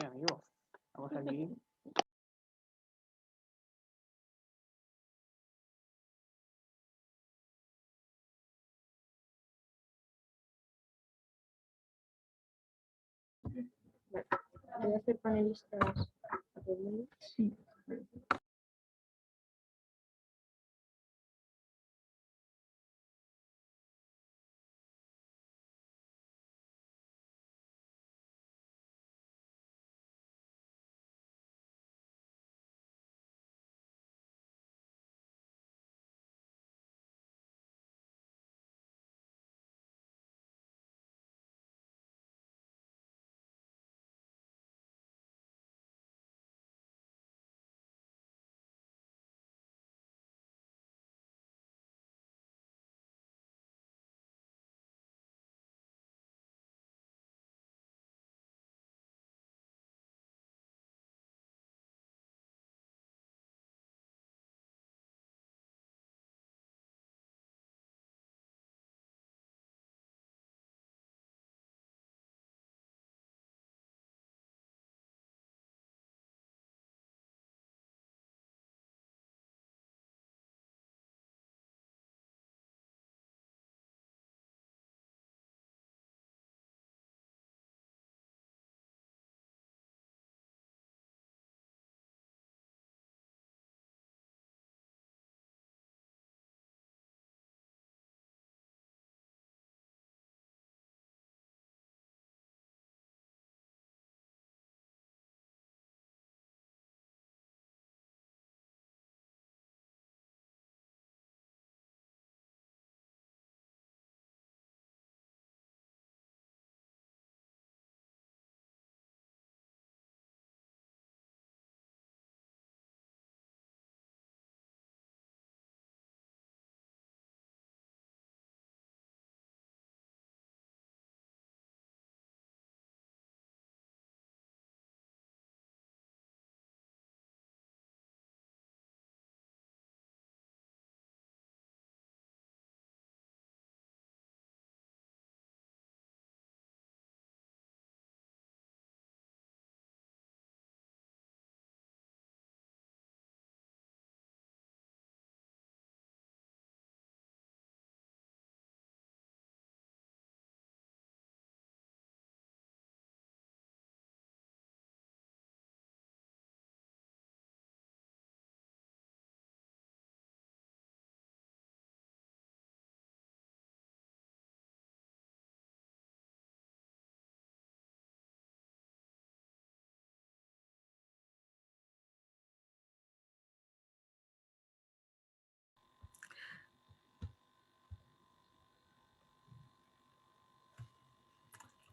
Sí, amigos. Vamos aquí. Voy a hacer panelistas. Sí.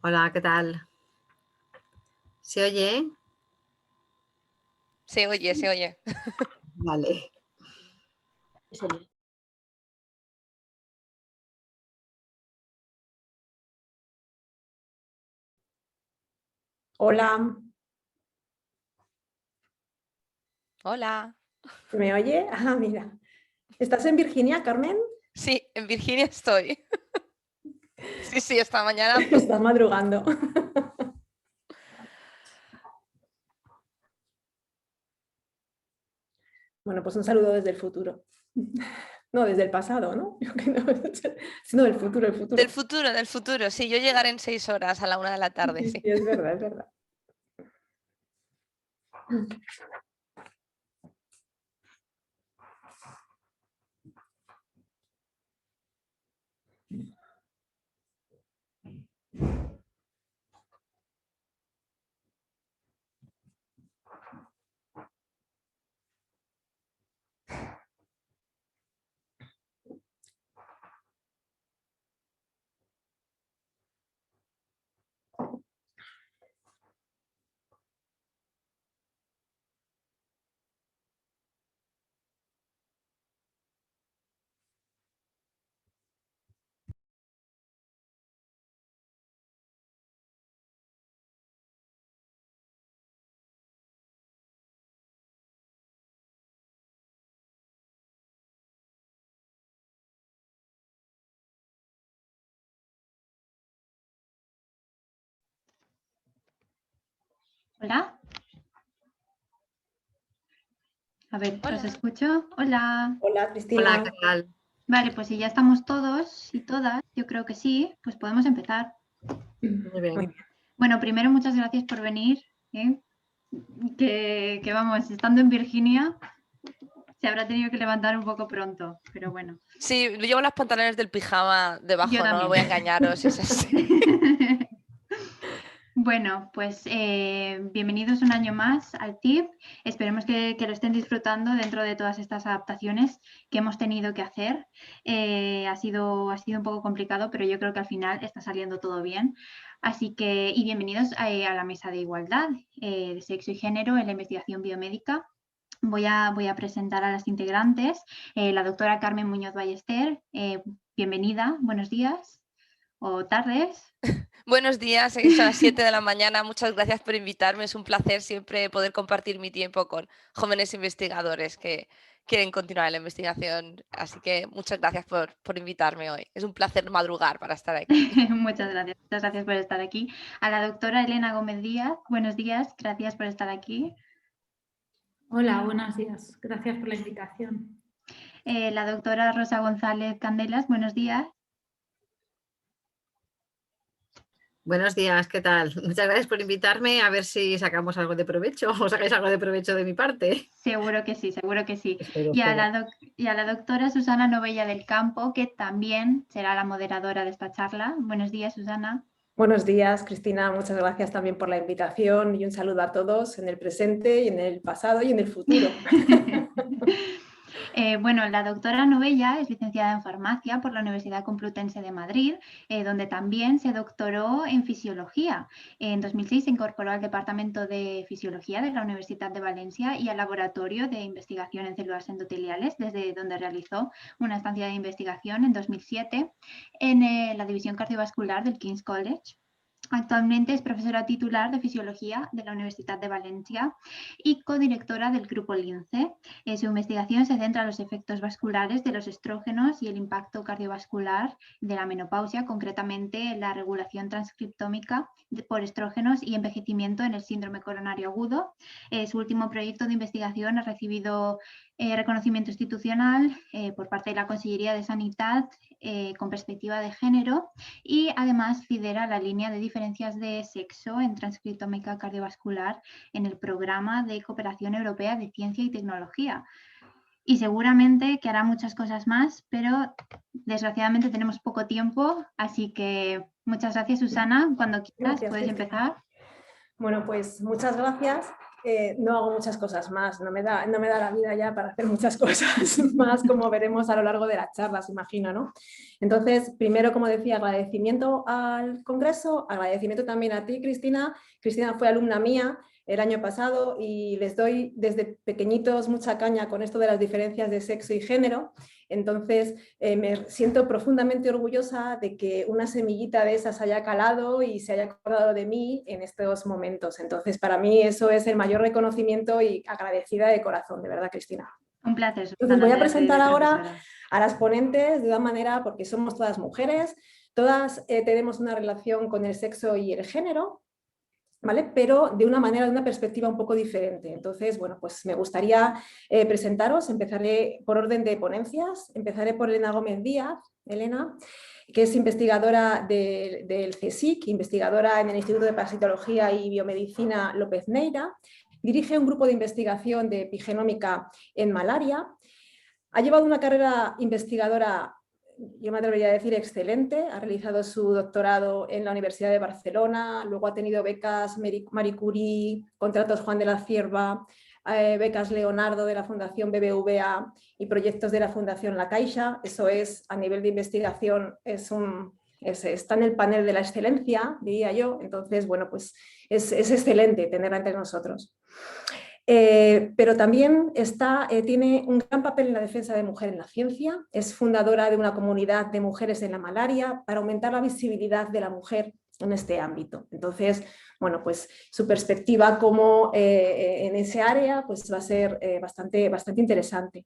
Hola, ¿qué tal? ¿Se oye? Se oye, se oye. Vale. Hola, Hola. ¿se me oye? Ah, mira. ¿Estás en Virginia, Carmen? Sí, en Virginia estoy. Sí, esta mañana. Estás madrugando. Bueno, pues un saludo desde el futuro. No, desde el pasado, ¿no? Sino del futuro, el futuro. Del futuro. Sí, yo llegaré en 6 horas a la 1 de la tarde, Sí, sí. es verdad, es verdad. Hola. A ver, Hola. ¿os escucho? Hola. Hola, Cristina. Hola, ¿qué tal? Vale, pues si ya estamos todos y todas, yo creo que sí, pues podemos empezar. Muy bien. Bueno, primero muchas gracias por venir. ¿eh? Que vamos, estando en Virginia, se habrá tenido que levantar un poco pronto, pero bueno. Sí, llevo los pantalones del pijama debajo, Yo no también. voy a engañaros, es así. Bueno, pues bienvenidos un año más al TIP. Esperemos que lo estén disfrutando dentro de todas estas adaptaciones que hemos tenido que hacer. Ha sido un poco complicado, pero yo creo que al final está saliendo todo bien. Así que, y bienvenidos a la mesa de igualdad de sexo y género en la investigación biomédica. Voy a presentar a las integrantes. La doctora Carmen Muñoz Ballester, bienvenida, buenos días o tardes. Buenos días, son las 7 de la mañana. Muchas gracias por invitarme. Es un placer siempre poder compartir mi tiempo con jóvenes investigadores que quieren continuar en la investigación. Así que muchas gracias por invitarme hoy. Es un placer madrugar para estar aquí. Muchas gracias por estar aquí. A la doctora Elena Gómez Díaz, buenos días, gracias por estar aquí. Hola, buenos días. Gracias por la invitación. La doctora Rosa González Candelas, buenos días. Buenos días, ¿qué tal? Muchas gracias por invitarme, a ver si sacamos algo de provecho o sacáis algo de provecho de mi parte. Seguro que sí, seguro que sí. Espero, Y a espero. la doctora Susana Novella del Campo, que también será la moderadora de esta charla. Buenos días, Susana. Buenos días, Cristina. Muchas gracias también por la invitación y un saludo a todos en el presente y en el pasado y en el futuro. Bueno, la doctora Novella es licenciada en farmacia por la Universidad Complutense de Madrid, donde también se doctoró en fisiología. En 2006 se incorporó al Departamento de Fisiología de la Universidad de Valencia y al Laboratorio de Investigación en Células Endoteliales, desde donde realizó una estancia de investigación en 2007 en la División Cardiovascular del King's College. Actualmente es profesora titular de Fisiología de la Universidad de Valencia y codirectora del Grupo LINCE. Su investigación se centra en los efectos vasculares de los estrógenos y el impacto cardiovascular de la menopausia, concretamente la regulación transcriptómica por estrógenos y envejecimiento en el síndrome coronario agudo. Su último proyecto de investigación ha recibido reconocimiento institucional por parte de la Consellería de Sanidad con perspectiva de género y además lidera la línea de diferencias de sexo en transcriptómica cardiovascular en el Programa de Cooperación Europea de Ciencia y Tecnología. Y seguramente que hará muchas cosas más, pero desgraciadamente tenemos poco tiempo, así que muchas gracias, Susana. Cuando quieras Gracias, puedes Cristina. empezar. Bueno, pues muchas gracias. No hago muchas cosas más, no me da la vida ya para hacer muchas cosas más, como veremos a lo largo de las charlas, imagino, ¿no? Entonces, primero, como decía, agradecimiento al Congreso, agradecimiento también a ti, Cristina. Cristina fue alumna mía el año pasado y les doy desde pequeñitos mucha caña con esto de las diferencias de sexo y género. Entonces, me siento profundamente orgullosa de que una semillita de esas haya calado y se haya acordado de mí en estos momentos. Entonces, para mí eso es el mayor reconocimiento y agradecida de corazón, de verdad, Cristina. Un placer, Susana. Entonces, voy a de presentar ahora profesora. a las ponentes de una manera, porque somos todas mujeres, todas tenemos una relación con el sexo y el género, ¿vale? Pero de una manera, de una perspectiva un poco diferente. Entonces, bueno, pues me gustaría presentaros. Empezaré por orden de ponencias. Empezaré por Elena Gómez Díaz, Elena, que es investigadora del CSIC, investigadora en el Instituto de Parasitología y Biomedicina López Neira. Dirige un grupo de investigación de epigenómica en malaria. Ha llevado una carrera investigadora, yo me atrevería a decir, excelente. Ha realizado su doctorado en la Universidad de Barcelona, luego ha tenido becas Marie Curie, contratos Juan de la Cierva, becas Leonardo de la Fundación BBVA y proyectos de la Fundación La Caixa. Eso es, a nivel de investigación, está en el panel de la excelencia, diría yo. Entonces, bueno, pues es excelente tenerla entre nosotros. Pero también tiene un gran papel en la defensa de mujer en la ciencia. Es fundadora de una comunidad de mujeres en la malaria para aumentar la visibilidad de la mujer en este ámbito. Entonces, bueno, pues su perspectiva como en ese área pues va a ser bastante interesante.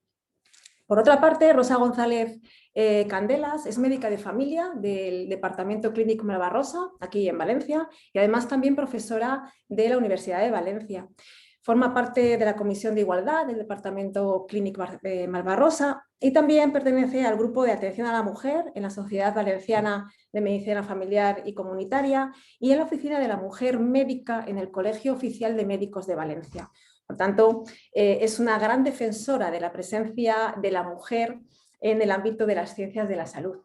Por otra parte, Rosa González Candelas es médica de familia del Departamento Clínic Malvarrosa, aquí en Valencia, y además también profesora de la Universidad de Valencia. Forma parte de la Comisión de Igualdad del Departamento Clínic Malvarrosa y también pertenece al Grupo de Atención a la Mujer en la Sociedad Valenciana de Medicina Familiar y Comunitaria y en la Oficina de la Mujer Médica en el Colegio Oficial de Médicos de Valencia. Por tanto, es una gran defensora de la presencia de la mujer en el ámbito de las ciencias de la salud.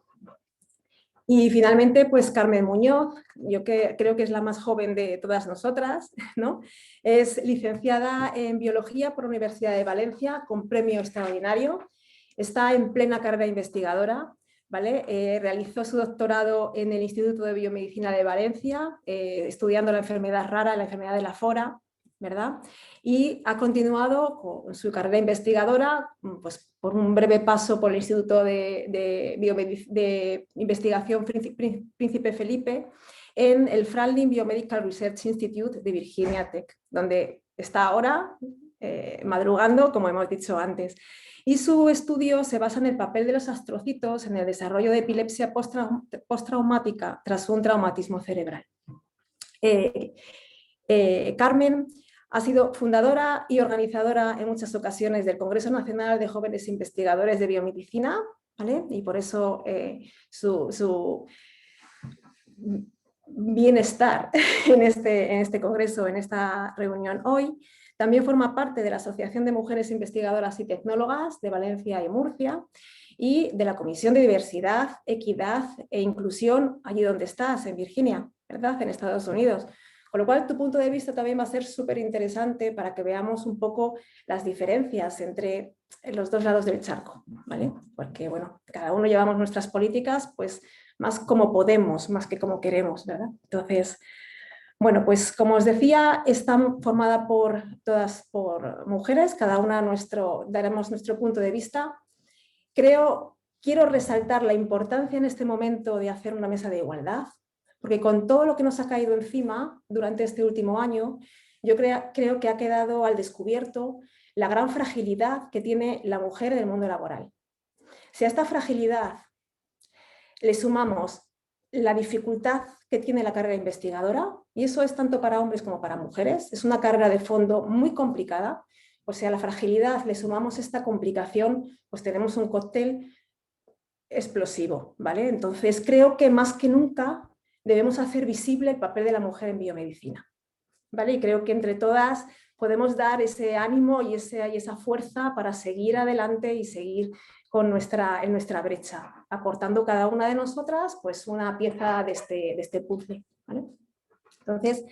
Y finalmente, pues Carmen Muñoz, yo creo que es la más joven de todas nosotras, ¿no? Es licenciada en Biología por la Universidad de Valencia con premio extraordinario. Está en plena carrera investigadora, ¿vale? Realizó su doctorado en el Instituto de Biomedicina de Valencia, estudiando la enfermedad rara, la enfermedad de la fora, ¿verdad? Y ha continuado con su carrera investigadora, pues, por un breve paso por el Instituto de Investigación Príncipe Felipe en el Franklin Biomedical Research Institute de Virginia Tech, donde está ahora madrugando, como hemos dicho antes. Y su estudio se basa en el papel de los astrocitos en el desarrollo de epilepsia postraumática tras un traumatismo cerebral. Carmen ha sido fundadora y organizadora en muchas ocasiones del Congreso Nacional de Jóvenes Investigadores de Biomedicina, ¿vale? Y por eso su bienestar en este congreso, en esta reunión hoy. También forma parte de la Asociación de Mujeres Investigadoras y Tecnólogas de Valencia y Murcia y de la Comisión de Diversidad, Equidad e Inclusión, allí donde estás, en Virginia, ¿verdad? En Estados Unidos. Con lo cual, tu punto de vista también va a ser súper interesante para que veamos un poco las diferencias entre los dos lados del charco, ¿vale? Porque, bueno, cada uno llevamos nuestras políticas, pues, más como podemos, más que como queremos, ¿verdad? Entonces, bueno, pues, como os decía, está formada todas por mujeres, cada una daremos nuestro punto de vista. Quiero resaltar la importancia en este momento de hacer una mesa de igualdad, porque con todo lo que nos ha caído encima durante este último año, yo creo que ha quedado al descubierto la gran fragilidad que tiene la mujer en el mundo laboral. Si a esta fragilidad le sumamos la dificultad que tiene la carrera investigadora, y eso es tanto para hombres como para mujeres, es una carrera de fondo muy complicada, o sea, a la fragilidad le sumamos esta complicación, pues tenemos un cóctel explosivo, ¿vale? Entonces creo que más que nunca debemos hacer visible el papel de la mujer en biomedicina, ¿vale? Y creo que entre todas podemos dar ese ánimo y esa fuerza para seguir adelante y seguir en nuestra brecha, aportando cada una de nosotras pues una pieza de este puzzle, ¿vale? Entonces,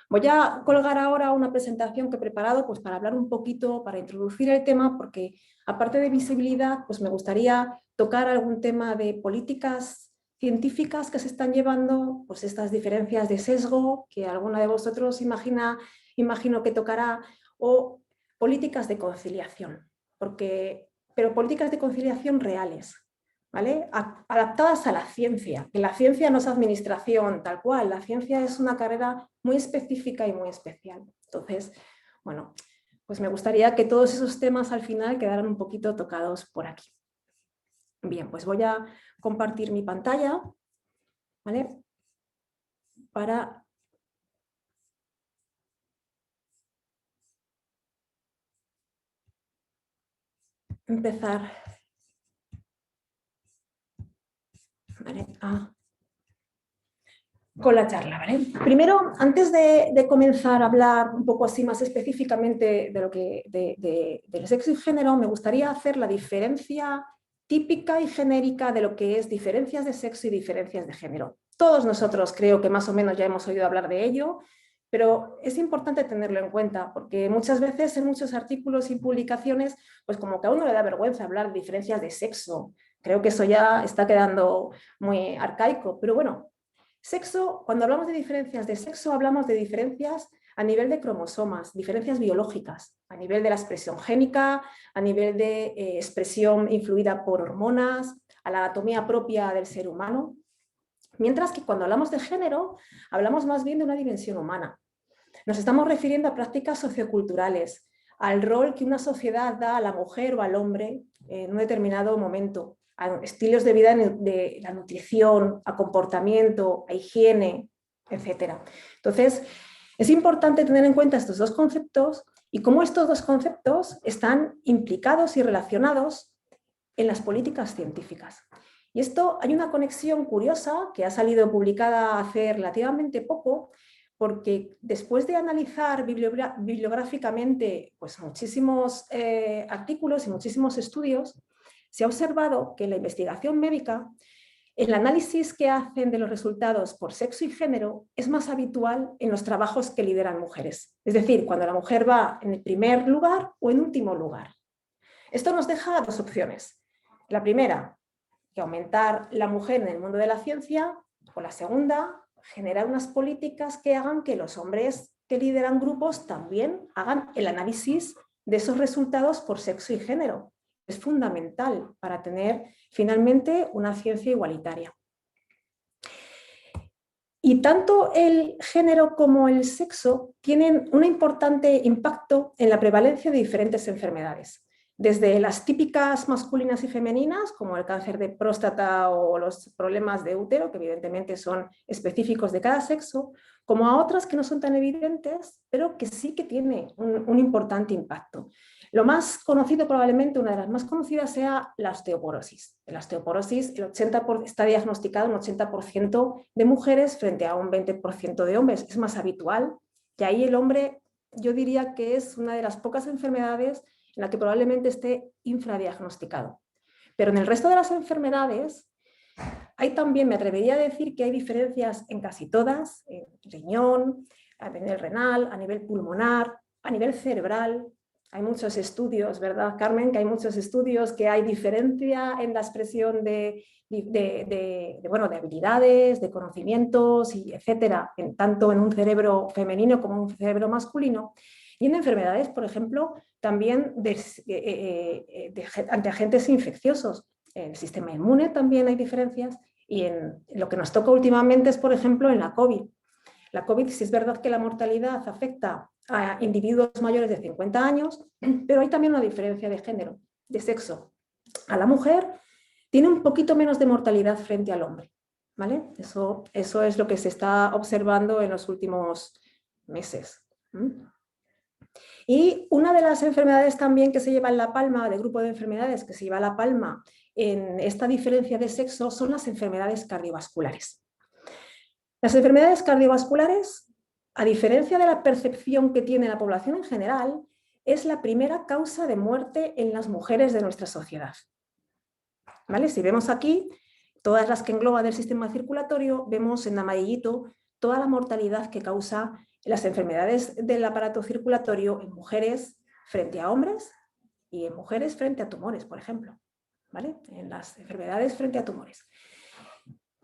voy a colgar ahora una presentación que he preparado pues, para hablar un poquito, para introducir el tema, porque aparte de visibilidad, pues me gustaría tocar algún tema de políticas científicas que se están llevando, pues estas diferencias de sesgo que alguna de vosotros imagino que tocará, o políticas de conciliación, pero políticas de conciliación reales, ¿vale? Adaptadas a la ciencia, que la ciencia no es administración tal cual, la ciencia es una carrera muy específica y muy especial. Entonces, bueno, pues me gustaría que todos esos temas al final quedaran un poquito tocados por aquí. Bien, pues voy a compartir mi pantalla, ¿vale? Para empezar, ¿vale? Con la charla, ¿vale? Primero, antes de comenzar a hablar un poco así más específicamente del sexo y género, me gustaría hacer la diferencia típica y genérica de lo que es diferencias de sexo y diferencias de género. Todos nosotros creo que más o menos ya hemos oído hablar de ello, pero es importante tenerlo en cuenta porque muchas veces en muchos artículos y publicaciones, pues como que a uno le da vergüenza hablar de diferencias de sexo. Creo que eso ya está quedando muy arcaico, pero bueno, sexo, cuando hablamos de diferencias de sexo, hablamos de diferencias a nivel de cromosomas, diferencias biológicas, a nivel de la expresión génica, a nivel de expresión influida por hormonas, a la anatomía propia del ser humano. Mientras que cuando hablamos de género, hablamos más bien de una dimensión humana. Nos estamos refiriendo a prácticas socioculturales, al rol que una sociedad da a la mujer o al hombre en un determinado momento, a estilos de vida de la nutrición, a comportamiento, a higiene, etc. Entonces, es importante tener en cuenta estos dos conceptos y cómo estos dos conceptos están implicados y relacionados en las políticas científicas. Y esto, hay una conexión curiosa que ha salido publicada hace relativamente poco, porque después de analizar bibliográficamente pues, muchísimos artículos y muchísimos estudios, se ha observado que en la investigación médica el análisis que hacen de los resultados por sexo y género es más habitual en los trabajos que lideran mujeres. Es decir, cuando la mujer va en el primer lugar o en último lugar. Esto nos deja dos opciones. La primera, que aumentar la mujer en el mundo de la ciencia, o la segunda, generar unas políticas que hagan que los hombres que lideran grupos también hagan el análisis de esos resultados por sexo y género. Es fundamental para tener finalmente una ciencia igualitaria. Y tanto el género como el sexo tienen un importante impacto en la prevalencia de diferentes enfermedades. Desde las típicas masculinas y femeninas, como el cáncer de próstata o los problemas de útero, que evidentemente son específicos de cada sexo, como a otras que no son tan evidentes, pero que sí que tienen un importante impacto. Lo más conocido, probablemente una de las más conocidas, sea la osteoporosis. En la osteoporosis está diagnosticado un 80% de mujeres frente a un 20% de hombres. Es más habitual, y ahí el hombre, yo diría que es una de las pocas enfermedades en la que probablemente esté infradiagnosticado. Pero en el resto de las enfermedades, hay también, me atrevería a decir que hay diferencias en casi todas, en riñón, a nivel renal, a nivel pulmonar, a nivel cerebral. Hay muchos estudios, ¿verdad, Carmen? Que hay muchos estudios que hay diferencia en la expresión de habilidades, de conocimientos, y etcétera, tanto en un cerebro femenino como en un cerebro masculino. Y en enfermedades, por ejemplo, también ante agentes infecciosos. En el sistema inmune también hay diferencias, y en lo que nos toca últimamente es, por ejemplo, en la COVID. La COVID, sí es verdad que la mortalidad afecta a individuos mayores de 50 años, pero hay también una diferencia de género, de sexo. A la mujer tiene un poquito menos de mortalidad frente al hombre, ¿vale? Eso es lo que se está observando en los últimos meses. Y una de las enfermedades también que se lleva en la palma, de grupo de enfermedades que se lleva la palma en esta diferencia de sexo, son las enfermedades cardiovasculares. Las enfermedades cardiovasculares, a diferencia de la percepción que tiene la población en general, es la primera causa de muerte en las mujeres de nuestra sociedad. ¿Vale? Si vemos aquí, todas las que engloba del sistema circulatorio, vemos en amarillito toda la mortalidad que causa las enfermedades del aparato circulatorio en mujeres frente a hombres y en mujeres frente a tumores, por ejemplo. ¿Vale? En las enfermedades frente a tumores.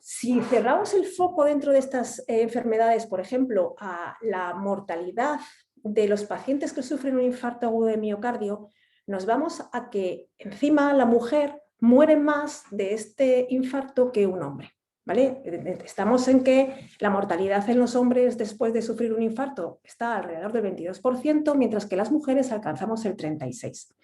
Si cerramos el foco dentro de estas enfermedades, por ejemplo, a la mortalidad de los pacientes que sufren un infarto agudo de miocardio, nos vamos a que encima la mujer muere más de este infarto que un hombre. ¿Vale? Estamos en que la mortalidad en los hombres después de sufrir un infarto está alrededor del 22%, mientras que las mujeres alcanzamos el 36%.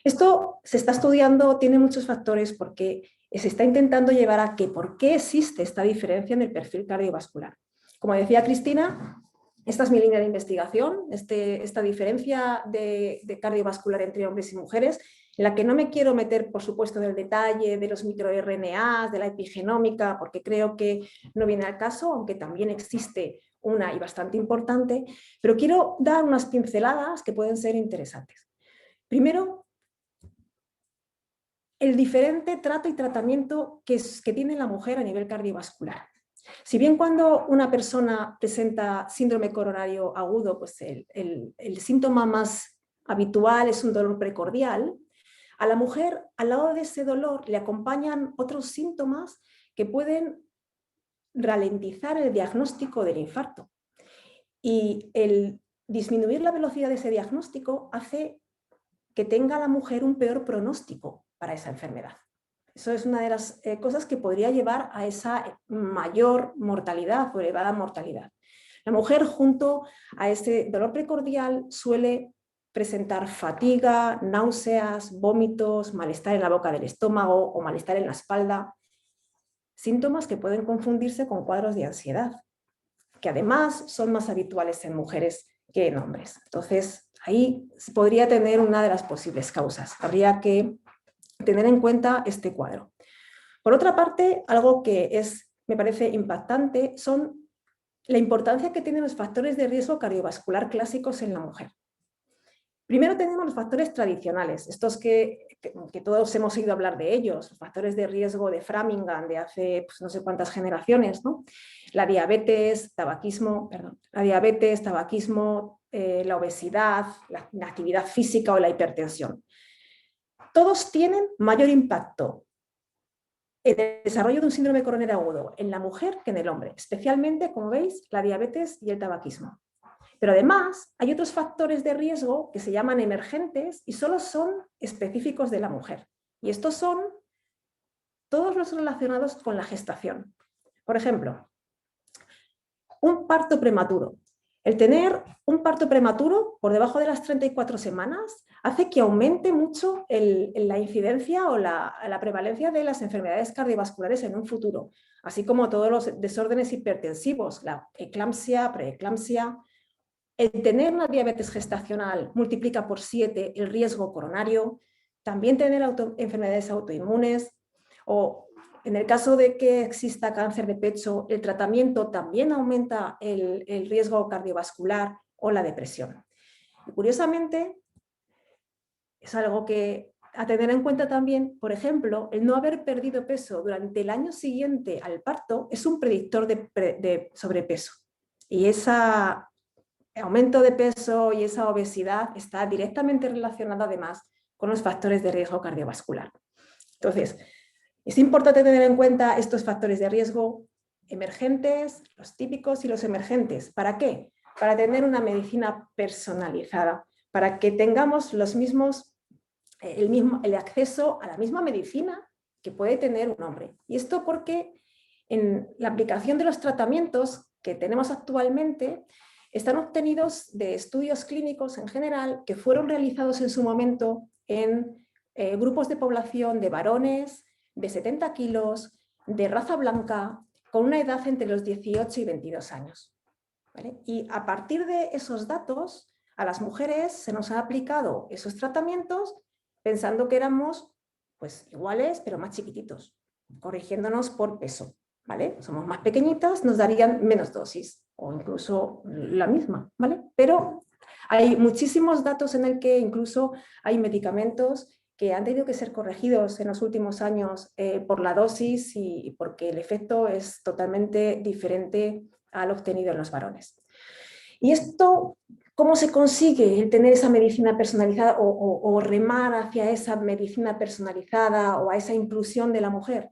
Esto se está estudiando, tiene muchos factores, porque se está intentando llevar a que por qué existe esta diferencia en el perfil cardiovascular. Como decía Cristina, esta es mi línea de investigación, esta diferencia de cardiovascular entre hombres y mujeres, en la que no me quiero meter, por supuesto, en el detalle de los microRNAs, de la epigenómica, porque creo que no viene al caso, aunque también existe una y bastante importante, pero quiero dar unas pinceladas que pueden ser interesantes. Primero, el diferente trato y tratamiento que tiene la mujer a nivel cardiovascular. Si bien cuando una persona presenta síndrome coronario agudo, pues el síntoma más habitual es un dolor precordial, a la mujer, al lado de ese dolor, le acompañan otros síntomas que pueden ralentizar el diagnóstico del infarto. Y el disminuir la velocidad de ese diagnóstico hace que tenga la mujer un peor pronóstico para esa enfermedad. Eso es una de las cosas que podría llevar a esa mayor mortalidad o elevada mortalidad. La mujer, junto a ese dolor precordial, suele presentar fatiga, náuseas, vómitos, malestar en la boca del estómago o malestar en la espalda. Síntomas que pueden confundirse con cuadros de ansiedad, que además son más habituales en mujeres que en hombres. Entonces, ahí podría tener una de las posibles causas. Habría que tener en cuenta este cuadro. Por otra parte, algo que me parece impactante son la importancia que tienen los factores de riesgo cardiovascular clásicos en la mujer. Primero tenemos los factores tradicionales, estos que todos hemos oído hablar de ellos, los factores de riesgo de Framingham de hace pues, no sé cuántas generaciones, ¿no? La diabetes, tabaquismo, la obesidad, la inactividad física o la hipertensión. Todos tienen mayor impacto en el desarrollo de un síndrome coronario agudo en la mujer que en el hombre, especialmente, como veis, la diabetes y el tabaquismo. Pero además hay otros factores de riesgo que se llaman emergentes y solo son específicos de la mujer. Y estos son todos los relacionados con la gestación. Por ejemplo, un parto prematuro. El tener un parto prematuro por debajo de las 34 semanas hace que aumente mucho la incidencia o la prevalencia de las enfermedades cardiovasculares en un futuro, así como todos los desórdenes hipertensivos, la eclampsia, preeclampsia. El tener una diabetes gestacional multiplica por 7 el riesgo coronario, también tener enfermedades autoinmunes o en el caso de que exista cáncer de pecho, el tratamiento también aumenta el riesgo cardiovascular o la depresión. Y curiosamente, es algo que a tener en cuenta también, por ejemplo, el no haber perdido peso durante el año siguiente al parto es un predictor de sobrepeso. Y ese aumento de peso y esa obesidad está directamente relacionada además con los factores de riesgo cardiovascular. Entonces, es importante tener en cuenta estos factores de riesgo emergentes, los típicos y los emergentes. ¿Para qué? Para tener una medicina personalizada, para que tengamos el acceso a la misma medicina que puede tener un hombre. Y esto porque en la aplicación de los tratamientos que tenemos actualmente están obtenidos de estudios clínicos en general que fueron realizados en su momento en grupos de población de varones de 70 kilos, de raza blanca, con una edad entre los 18 y 22 años. ¿Vale? Y a partir de esos datos, a las mujeres se nos ha aplicado esos tratamientos pensando que éramos pues, iguales, pero más chiquititos, corrigiéndonos por peso. ¿Vale? Somos más pequeñitas, nos darían menos dosis o incluso la misma. ¿Vale? Pero hay muchísimos datos en el que incluso hay medicamentos que han tenido que ser corregidos en los últimos años por la dosis y porque el efecto es totalmente diferente al obtenido en los varones. Y esto, ¿cómo se consigue el tener esa medicina personalizada o remar hacia esa medicina personalizada o a esa inclusión de la mujer?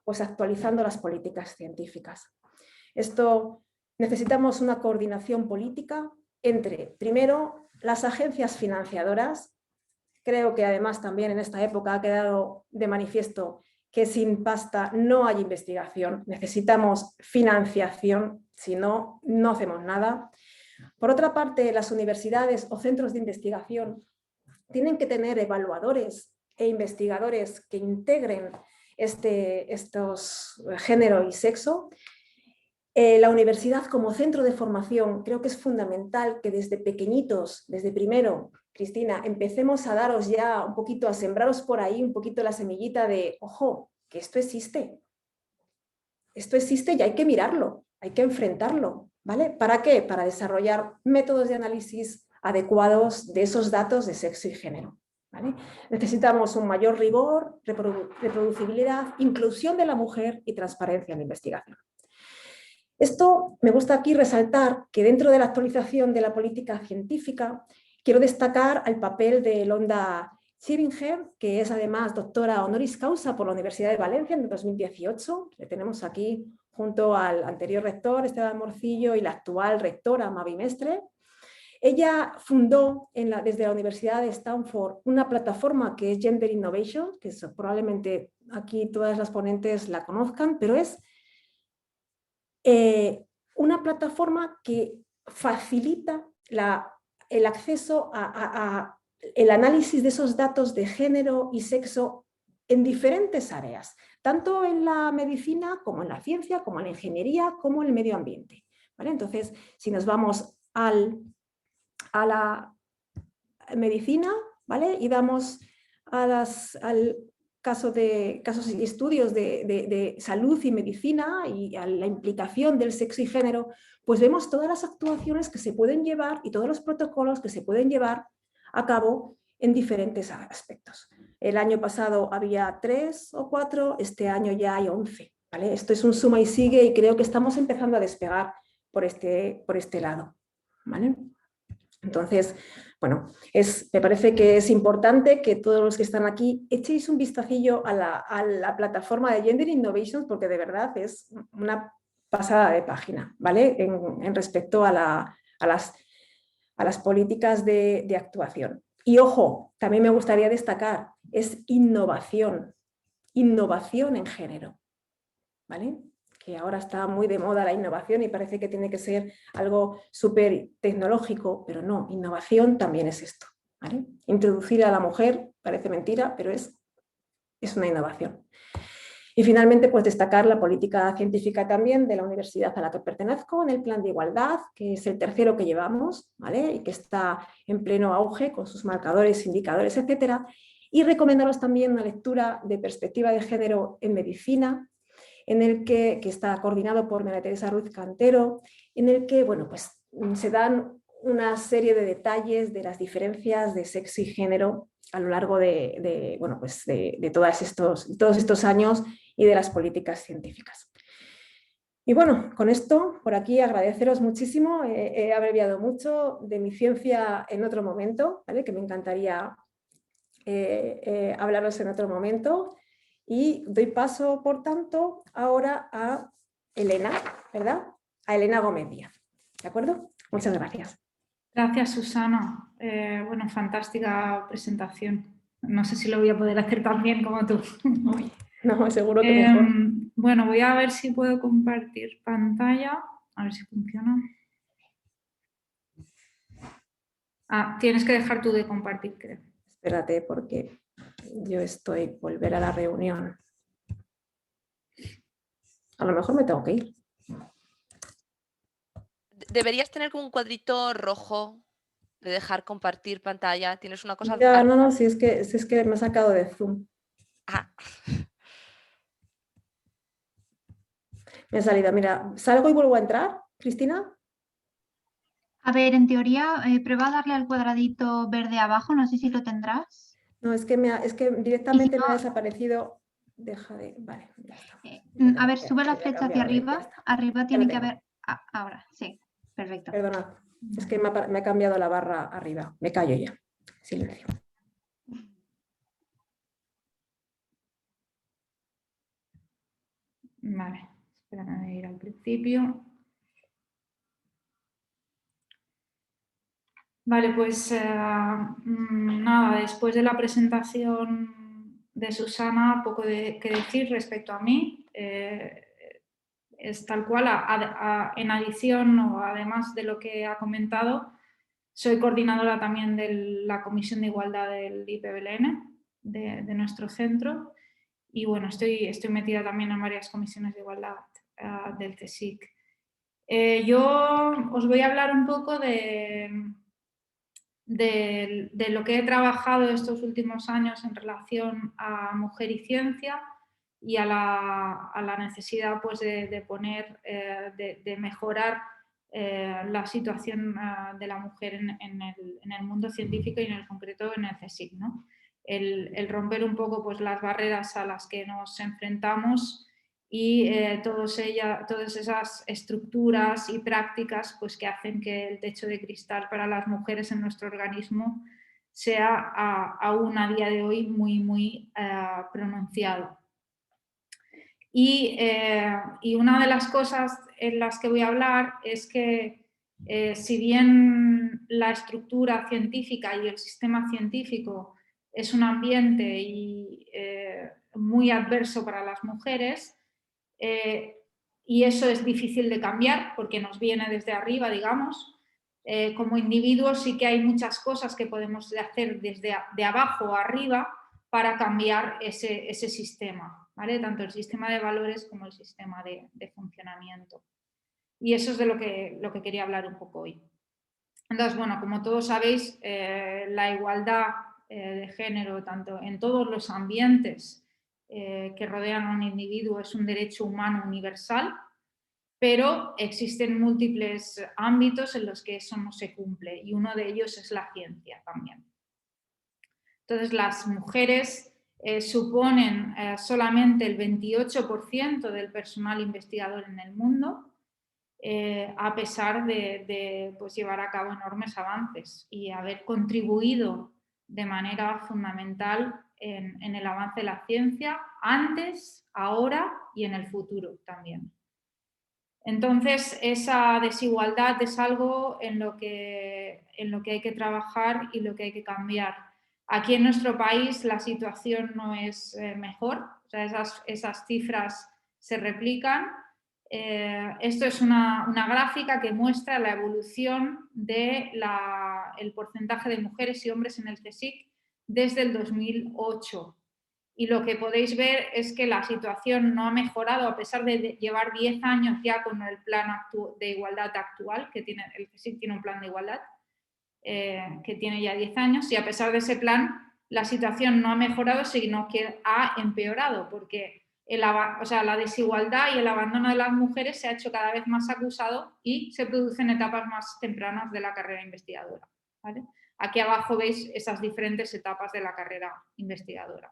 Pues actualizando las políticas científicas. Esto necesitamos una coordinación política entre, primero, las agencias financiadoras. Creo que además también en esta época ha quedado de manifiesto que sin pasta no hay investigación, necesitamos financiación, si no, no hacemos nada. Por otra parte, las universidades o centros de investigación tienen que tener evaluadores e investigadores que integren estos género y sexo. La universidad como centro de formación, creo que es fundamental que desde pequeñitos, desde primero, Cristina, empecemos a daros ya un poquito, a sembraros por ahí un poquito la semillita de, ojo, que esto existe. Esto existe y hay que mirarlo, hay que enfrentarlo, ¿vale? ¿Para qué? Para desarrollar métodos de análisis adecuados de esos datos de sexo y género, ¿vale? Necesitamos un mayor rigor, reproducibilidad, inclusión de la mujer y transparencia en la investigación. Esto me gusta aquí resaltar que dentro de la actualización de la política científica quiero destacar el papel de Londa Schiringer, que es además doctora honoris causa por la Universidad de Valencia en 2018. Le tenemos aquí junto al anterior rector Esteban Morcillo y la actual rectora Mavi Mestre. Ella fundó desde la Universidad de Stanford una plataforma que es Gender Innovation, que probablemente aquí todas las ponentes la conozcan, pero es una plataforma que facilita la el acceso a el análisis de esos datos de género y sexo en diferentes áreas, tanto en la medicina como en la ciencia, como en la ingeniería, como en el medio ambiente, ¿vale? Entonces, si nos vamos a la medicina, ¿vale? Y damos al casos y estudios de salud y medicina y a la implicación del sexo y género, pues vemos todas las actuaciones que se pueden llevar y todos los protocolos que se pueden llevar a cabo en diferentes aspectos. El año pasado había 3 o 4, este año ya hay 11. ¿Vale? Esto es un suma y sigue y creo que estamos empezando a despegar por este lado. ¿Vale? Entonces, bueno, me parece que es importante que todos los que están aquí echéis un vistacillo a la plataforma de Gender Innovations, porque de verdad es una pasada de página, ¿vale? En respecto a las políticas de actuación. Y ojo, también me gustaría destacar, es innovación en género, ¿vale? Que ahora está muy de moda la innovación y parece que tiene que ser algo súper tecnológico, pero no, innovación también es esto, ¿vale? Introducir a la mujer, parece mentira, pero es una innovación. Y finalmente, pues destacar la política científica también de la universidad a la que pertenezco en el plan de igualdad, que es el tercero que llevamos, ¿vale? Y que está en pleno auge con sus marcadores, indicadores, etcétera. Y recomendaros también una lectura de perspectiva de género en medicina, en el que está coordinado por María Teresa Ruiz Cantero, en el que, bueno, pues se dan una serie de detalles de las diferencias de sexo y género a lo largo de todos estos años y de las políticas científicas. Y bueno, con esto, por aquí agradeceros muchísimo, he abreviado mucho de mi ciencia en otro momento, ¿vale? Que me encantaría hablaros en otro momento. Y doy paso, por tanto, ahora a Elena, ¿verdad? A Elena Gómez Díaz, ¿de acuerdo? Muchas gracias. Gracias, Susana. Bueno, fantástica presentación. No sé si lo voy a poder hacer tan bien como tú. No, seguro que mejor. Bueno, voy a ver si puedo compartir pantalla. A ver si funciona. Tienes que dejar tú de compartir, creo. Espérate, porque yo estoy volver a la reunión. A lo mejor me tengo que ir. Deberías tener como un cuadrito rojo de dejar compartir pantalla. Tienes una cosa... Ya, no, si es que me ha sacado de Zoom. Me ha salido, mira, ¿salgo y vuelvo a entrar, Cristina? A ver, en teoría, prueba a darle al cuadradito verde abajo, no sé si lo tendrás. No, es que directamente me ha desaparecido. Deja de... Vale, ya está. A ver, sube la flecha hacia arriba. Arriba tiene que haber... ahora, sí, perfecto. Perdona, es que me ha cambiado la barra arriba. Me callo ya. Silencio. Vale, espérame a ir al principio. Vale, pues nada, después de la presentación de Susana, poco que decir respecto a mí. Es tal cual, en adición o además de lo que ha comentado, soy coordinadora también de la Comisión de Igualdad del IPBLN, de nuestro centro, y bueno, estoy metida también en varias comisiones de igualdad del CSIC. Yo os voy a hablar un poco de lo que he trabajado estos últimos años en relación a mujer y ciencia y a la necesidad, pues, de poner, de mejorar la situación de la mujer en el mundo científico y en el concreto en el CSIC, ¿no? El romper un poco, pues, las barreras a las que nos enfrentamos y todas esas estructuras y prácticas, pues, que hacen que el techo de cristal para las mujeres en nuestro organismo sea aún a día de hoy muy pronunciado. Y una de las cosas en las que voy a hablar es que si bien la estructura científica y el sistema científico es un ambiente muy adverso para las mujeres, y eso es difícil de cambiar porque nos viene desde arriba, digamos, como individuos sí que hay muchas cosas que podemos hacer desde de abajo a arriba para cambiar ese sistema, ¿vale? Tanto el sistema de valores como el sistema de funcionamiento. Y eso es de lo que quería hablar un poco hoy. Entonces, bueno, como todos sabéis, la igualdad de género, tanto en todos los ambientes que rodean a un individuo, es un derecho humano universal, pero existen múltiples ámbitos en los que eso no se cumple y uno de ellos es la ciencia también. Entonces, las mujeres suponen solamente el 28% del personal investigador en el mundo, a pesar de pues, llevar a cabo enormes avances y haber contribuido de manera fundamental en el avance de la ciencia antes, ahora y en el futuro también. Entonces, esa desigualdad es algo en lo que hay que trabajar y lo que hay que cambiar. Aquí en nuestro país la situación no es mejor, o sea, esas cifras se replican. Esto es una gráfica que muestra la evolución del porcentaje de mujeres y hombres en el CSIC desde el 2008. Y lo que podéis ver es que la situación no ha mejorado a pesar de llevar 10 años ya con el plan de igualdad actual, que tiene el CSIC tiene un plan de igualdad que tiene ya 10 años, y a pesar de ese plan la situación no ha mejorado, sino que ha empeorado, porque la desigualdad y el abandono de las mujeres se ha hecho cada vez más acusado y se produce en etapas más tempranas de la carrera investigadora, ¿vale? Aquí abajo veis esas diferentes etapas de la carrera investigadora.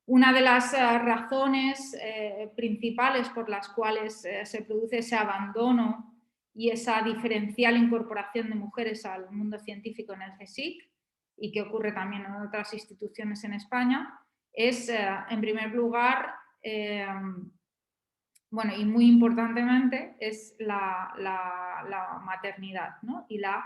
Una de las razones principales por las cuales se produce ese abandono y esa diferencial incorporación de mujeres al mundo científico en el CSIC, y que ocurre también en otras instituciones en España, es, en primer lugar, bueno, y muy importantemente, es la maternidad, ¿no? Y la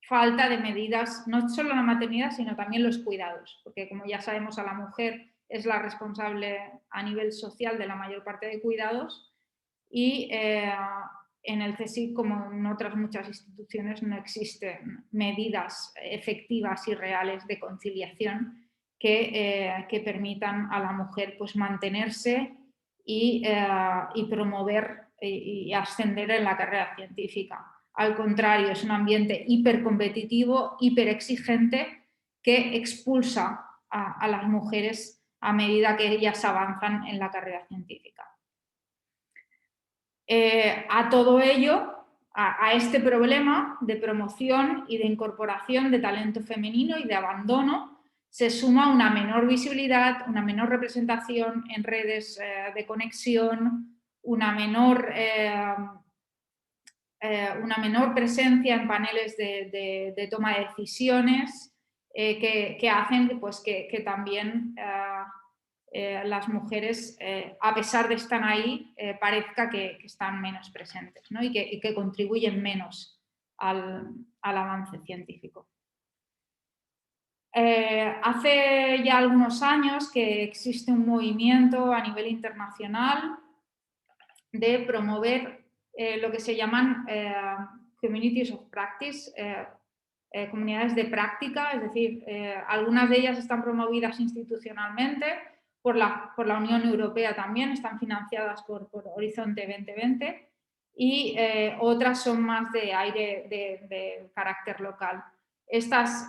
falta de medidas, no solo la maternidad, sino también los cuidados, porque como ya sabemos, a la mujer es la responsable a nivel social de la mayor parte de cuidados y en el CSIC, como en otras muchas instituciones, no existen medidas efectivas y reales de conciliación que permitan a la mujer pues, mantenerse y promover y ascender en la carrera científica. Al contrario, es un ambiente hipercompetitivo, hiperexigente, que expulsa a las mujeres a medida que ellas avanzan en la carrera científica. A todo ello, a este problema de promoción y de incorporación de talento femenino y de abandono, se suma una menor visibilidad, una menor representación en redes de conexión, una menor presencia en paneles de toma de decisiones que hacen pues, que también las mujeres, a pesar de estar ahí, parezca que están menos presentes, ¿no? y que contribuyen menos al avance científico. Hace ya algunos años que existe un movimiento a nivel internacional de promover lo que se llaman communities of practice, comunidades de práctica, es decir, algunas de ellas están promovidas institucionalmente por la Unión Europea también, están financiadas por Horizonte 2020 y otras son más de aire de carácter local. Estas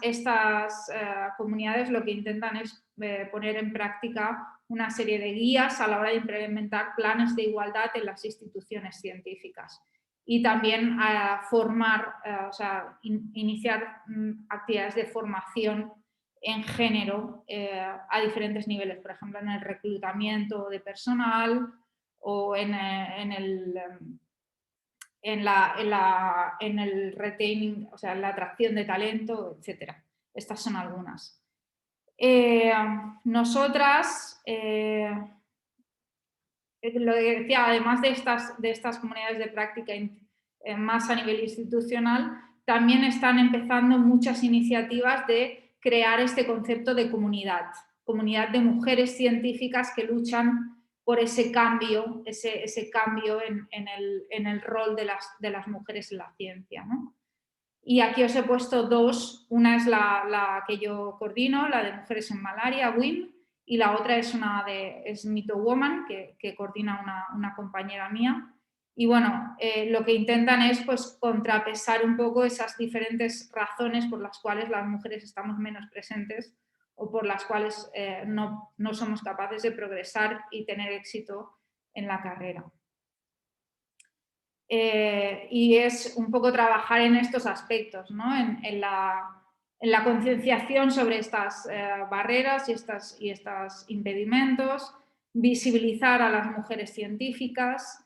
comunidades lo que intentan es poner en práctica una serie de guías a la hora de implementar planes de igualdad en las instituciones científicas y también formar, iniciar actividades de formación en género a diferentes niveles, por ejemplo, en el reclutamiento de personal o en el retaining, o sea, en la atracción de talento, etc. Estas son algunas. Nosotras, lo que decía, además de estas comunidades de práctica más a nivel institucional, también están empezando muchas iniciativas de crear este concepto de comunidad de mujeres científicas que luchan por ese cambio, ese cambio en el rol de las mujeres en la ciencia, ¿no? Y aquí os he puesto dos, una es la que yo coordino, la de Mujeres en Malaria, WIM, y la otra es es Mito Woman, que coordina una compañera mía. Y bueno, lo que intentan es pues contrapesar un poco esas diferentes razones por las cuales las mujeres estamos menos presentes o por las cuales no somos capaces de progresar y tener éxito en la carrera. Y es un poco trabajar en estos aspectos, ¿no? en la concienciación sobre estas barreras y estos impedimentos, visibilizar a las mujeres científicas,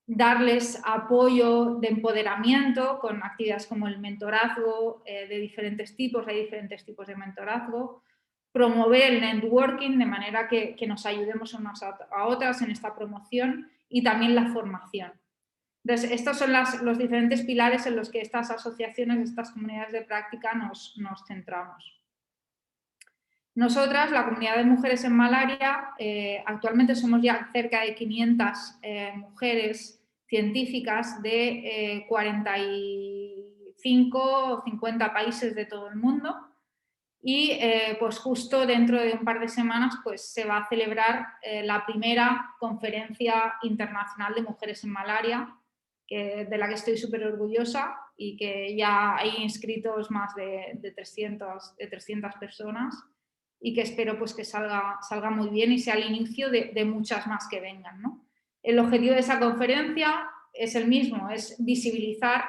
darles apoyo de empoderamiento con actividades como el mentorazgo de diferentes tipos, hay diferentes tipos de mentorazgo, promover el networking de manera que nos ayudemos unas a otras en esta promoción y también la formación. Entonces, estos son los diferentes pilares en los que estas asociaciones, estas comunidades de práctica nos centramos. Nosotras, la comunidad de mujeres en malaria, actualmente somos ya cerca de 500 mujeres científicas de 45 o 50 países de todo el mundo y pues justo dentro de un par de semanas pues se va a celebrar la primera conferencia internacional de mujeres en malaria, de la que estoy súper orgullosa y que ya hay inscritos más de 300 personas y que espero pues que salga muy bien y sea el inicio de muchas más que vengan, ¿no? El objetivo de esa conferencia es el mismo, es visibilizar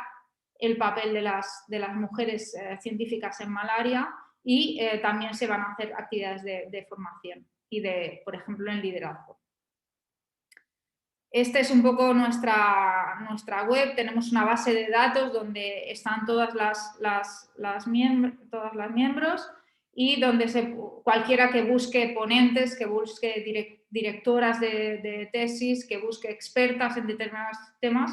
el papel de las mujeres científicas en malaria y también se van a hacer actividades de formación y por ejemplo, en liderazgo. Esta es un poco nuestra web, tenemos una base de datos donde están todas las miembros y donde cualquiera que busque ponentes, que busque directoras de tesis, que busque expertas en determinados temas,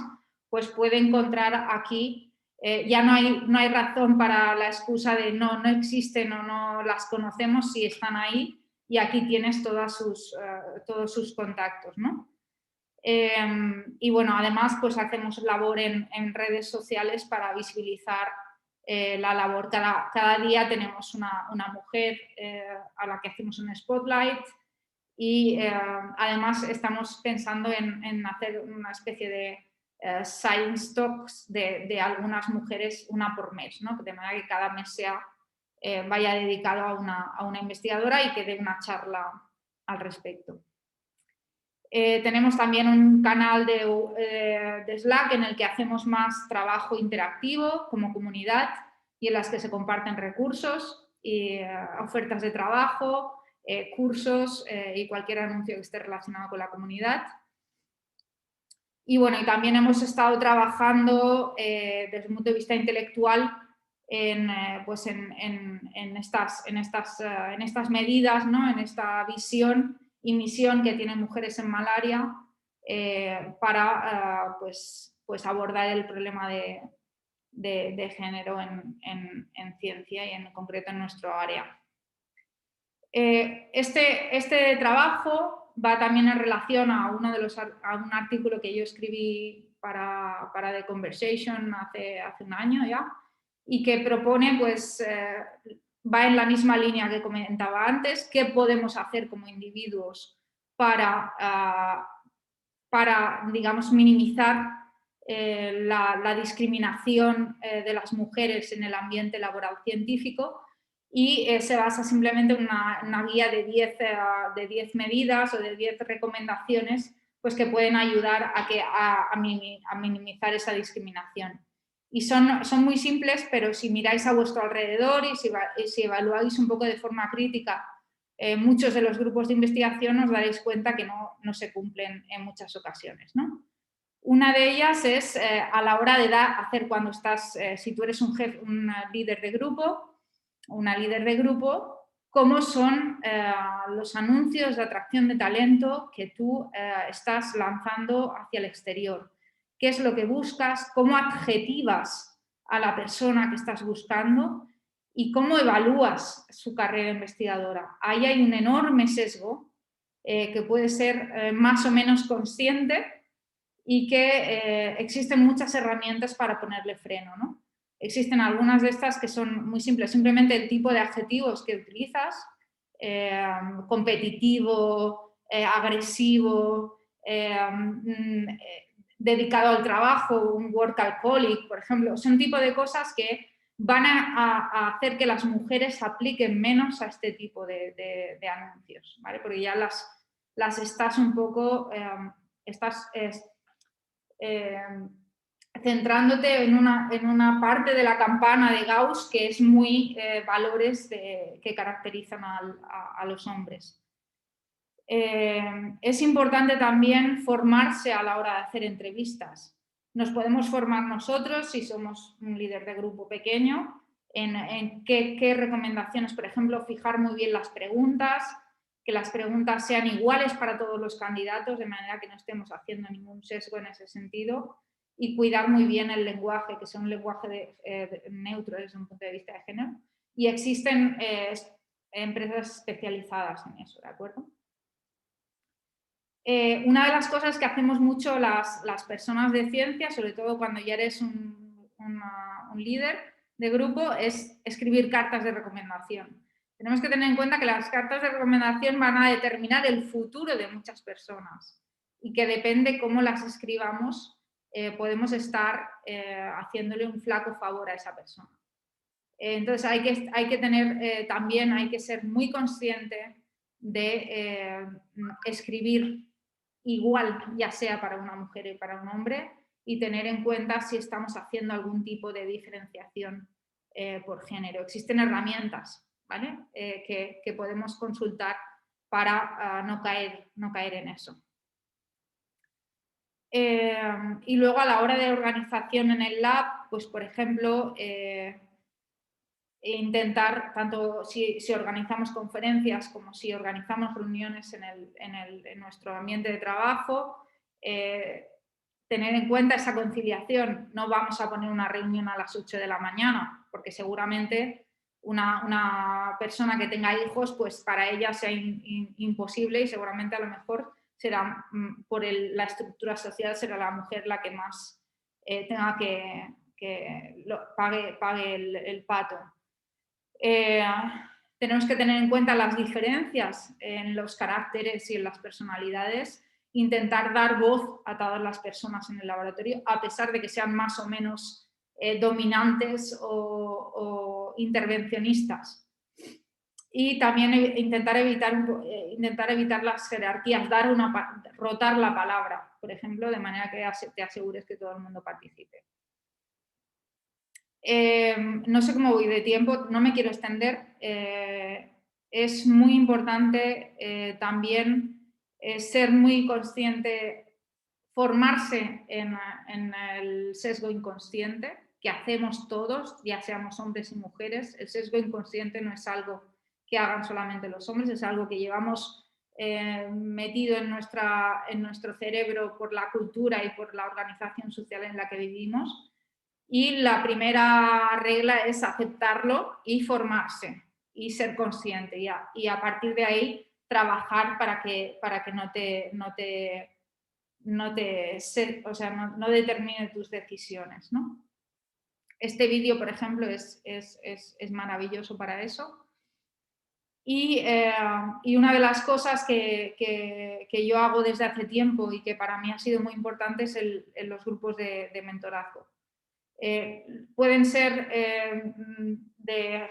pues puede encontrar aquí. Ya no hay razón para la excusa de no existen o no las conocemos si están ahí y aquí tienes todos sus contactos, ¿no? Y bueno, además pues hacemos labor en redes sociales para visibilizar la labor. Cada día tenemos una mujer a la que hacemos un spotlight y además estamos pensando en hacer una especie de science talks de algunas mujeres, una por mes, ¿no? De manera que cada mes vaya dedicado a una investigadora y que dé una charla al respecto. Tenemos también un canal de Slack en el que hacemos más trabajo interactivo como comunidad y en las que se comparten recursos y ofertas de trabajo, cursos y cualquier anuncio que esté relacionado con la comunidad. Y bueno, y también hemos estado trabajando desde un punto de vista intelectual en estas medidas, ¿no? En esta visión y misión que tienen Mujeres en Malaria para pues abordar el problema de género en ciencia y en concreto en nuestro área. Este trabajo va también en relación a un artículo que yo escribí para The Conversation hace un año ya y que propone pues va en la misma línea que comentaba antes, qué podemos hacer como individuos para digamos, minimizar la discriminación de las mujeres en el ambiente laboral científico y se basa simplemente en una guía de 10 medidas o de 10 recomendaciones pues, que pueden ayudar a minimizar esa discriminación. Y son muy simples, pero si miráis a vuestro alrededor y si evaluáis un poco de forma crítica muchos de los grupos de investigación, os daréis cuenta que no se cumplen en muchas ocasiones, ¿no? Una de ellas es a la hora de hacer cuando estás, si tú eres un líder de grupo, una líder de grupo, cómo son los anuncios de atracción de talento que tú estás lanzando hacia el exterior. ¿Qué es lo que buscas? ¿Cómo adjetivas a la persona que estás buscando? ¿Y cómo evalúas su carrera investigadora? Ahí hay un enorme sesgo que puede ser más o menos consciente y que existen muchas herramientas para ponerle freno, ¿no? Existen algunas de estas que son muy simples, simplemente el tipo de adjetivos que utilizas, competitivo, agresivo, dedicado al trabajo, un workaholic, por ejemplo, son tipo de cosas que van a hacer que las mujeres apliquen menos a este tipo de anuncios, ¿vale? Porque ya las estás un poco, centrándote en una parte de la campana de Gauss que es muy valores que caracterizan a los hombres. Es importante también formarse a la hora de hacer entrevistas. Nos podemos formar nosotros si somos un líder de grupo pequeño en qué recomendaciones, por ejemplo, fijar muy bien las preguntas, que las preguntas sean iguales para todos los candidatos, de manera que no estemos haciendo ningún sesgo en ese sentido, y cuidar muy bien el lenguaje, que sea un lenguaje neutro desde un punto de vista de género. Y existen empresas especializadas en eso, ¿de acuerdo? Una de las cosas que hacemos mucho las personas de ciencia, sobre todo cuando ya eres un líder de grupo, es escribir cartas de recomendación. Tenemos que tener en cuenta que las cartas de recomendación van a determinar el futuro de muchas personas y que depende cómo las escribamos, podemos estar haciéndole un flaco favor a esa persona. Entonces hay que tener también, hay que ser muy consciente de escribir igual, ya sea para una mujer y para un hombre, y tener en cuenta si estamos haciendo algún tipo de diferenciación por género. Existen herramientas, ¿vale? Que podemos consultar para no caer en eso. Y luego a la hora de organización en el lab, pues por ejemplo, intentar, tanto si organizamos conferencias como si organizamos reuniones en nuestro ambiente de trabajo, tener en cuenta esa conciliación. No vamos a poner una reunión a las 8 de la mañana, porque seguramente una persona que tenga hijos, pues para ella sea imposible, y seguramente a lo mejor será, por la estructura social, será la mujer la que más tenga que pague el pato. Tenemos que tener en cuenta las diferencias en los caracteres y en las personalidades, intentar dar voz a todas las personas en el laboratorio, a pesar de que sean más o menos dominantes o intervencionistas. Y también intentar evitar las jerarquías, rotar la palabra, por ejemplo, de manera que te asegures que todo el mundo participe. No sé cómo voy de tiempo, no me quiero extender. Es muy importante también ser muy consciente, formarse en el sesgo inconsciente que hacemos todos, ya seamos hombres y mujeres. El sesgo inconsciente no es algo que hagan solamente los hombres, es algo que llevamos metido en nuestro cerebro por la cultura y por la organización social en la que vivimos. Y la primera regla es aceptarlo y formarse y ser consciente, y a partir de ahí trabajar para que no determine tus decisiones, ¿no? Este vídeo, por ejemplo, es maravilloso para eso. Y una de las cosas que yo hago desde hace tiempo y que para mí ha sido muy importante es los grupos de mentorazgo. Pueden ser de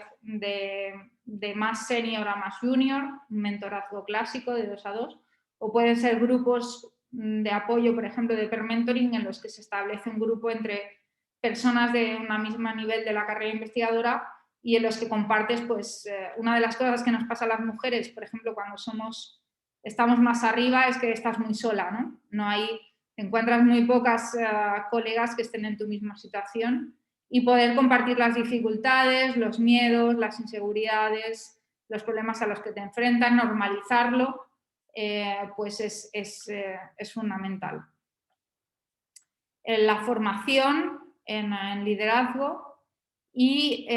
más senior a más junior, un mentorazgo clásico de 2 a 2, o pueden ser grupos de apoyo, por ejemplo, de peer mentoring, en los que se establece un grupo entre personas de un mismo nivel de la carrera investigadora y en los que compartes, pues, una de las cosas que nos pasa a las mujeres, por ejemplo, cuando estamos más arriba, es que estás muy sola, ¿no? Te encuentras muy pocas colegas que estén en tu misma situación, y poder compartir las dificultades, los miedos, las inseguridades, los problemas a los que te enfrentan, normalizarlo, pues es fundamental. La formación en liderazgo y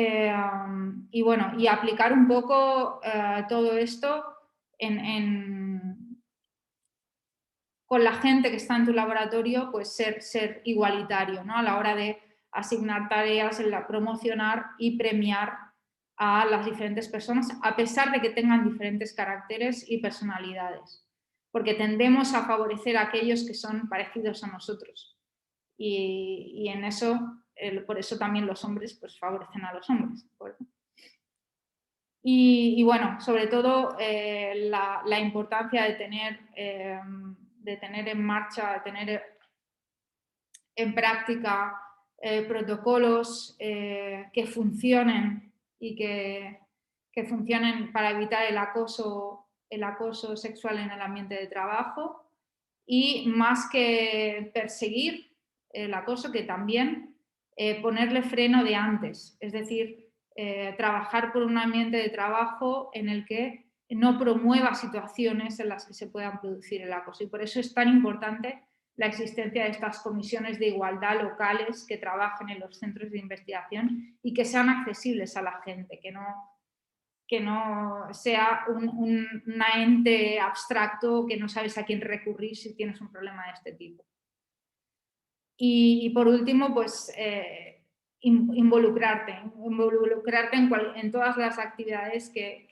aplicar un poco todo esto con la gente que está en tu laboratorio, pues ser igualitario, ¿no? A la hora de asignar tareas, promocionar y premiar a las diferentes personas, a pesar de que tengan diferentes caracteres y personalidades, porque tendemos a favorecer a aquellos que son parecidos a nosotros. Y en eso, por eso también los hombres pues, favorecen a los hombres, ¿de acuerdo? Y bueno, sobre todo la importancia de tener en marcha, de tener en práctica protocolos que funcionen y que funcionen para evitar el acoso sexual en el ambiente de trabajo, y más que perseguir el acoso, que también ponerle freno de antes, es decir, trabajar por un ambiente de trabajo en el que no promueva situaciones en las que se puedan producir el acoso. Y por eso es tan importante la existencia de estas comisiones de igualdad locales que trabajen en los centros de investigación y que sean accesibles a la gente, que no sea un ente abstracto que no sabes a quién recurrir si tienes un problema de este tipo. Y por último, pues involucrarte en todas las actividades que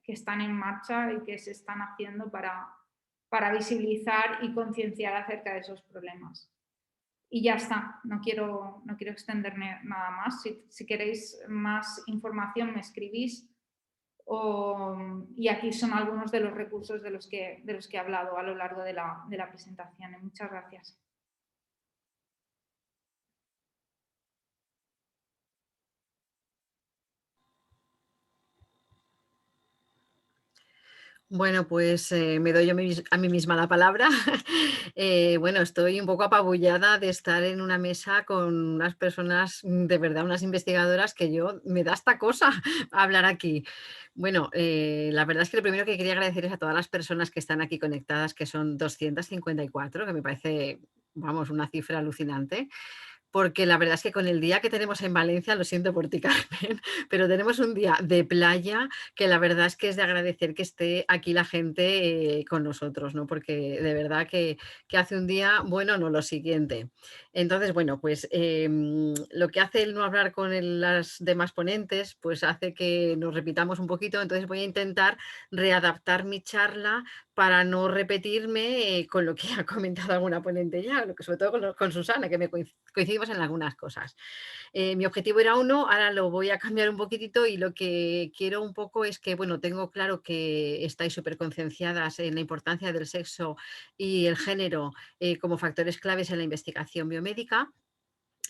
están en marcha y que se están haciendo para visibilizar y concienciar acerca de esos problemas. Y ya está, no quiero extenderme nada más. Si queréis más información me escribís, y aquí son algunos de los recursos de los que he hablado a lo largo de la presentación. Muchas gracias. Bueno, pues me doy a mí misma la palabra. Bueno, estoy un poco apabullada de estar en una mesa con unas personas, de verdad, unas investigadoras que me da esta cosa hablar aquí. Bueno, la verdad es que lo primero que quería agradecer es a todas las personas que están aquí conectadas, que son 254, que me parece, vamos, una cifra alucinante. Porque la verdad es que con el día que tenemos en Valencia, lo siento por ti, Carmen, pero tenemos un día de playa que la verdad es que es de agradecer que esté aquí la gente con nosotros, ¿no? Porque de verdad que hace un día, bueno, no lo siguiente. Entonces, bueno, pues lo que hace el no hablar con las demás ponentes, pues hace que nos repitamos un poquito. Entonces voy a intentar readaptar mi charla para no repetirme con lo que ha comentado alguna ponente ya, sobre todo con Susana, que me coincidimos en algunas cosas. Mi objetivo era uno, ahora lo voy a cambiar un poquitito, y lo que quiero un poco es que, bueno, tengo claro que estáis súper concienciadas en la importancia del sexo y el género como factores claves en la investigación biomédica.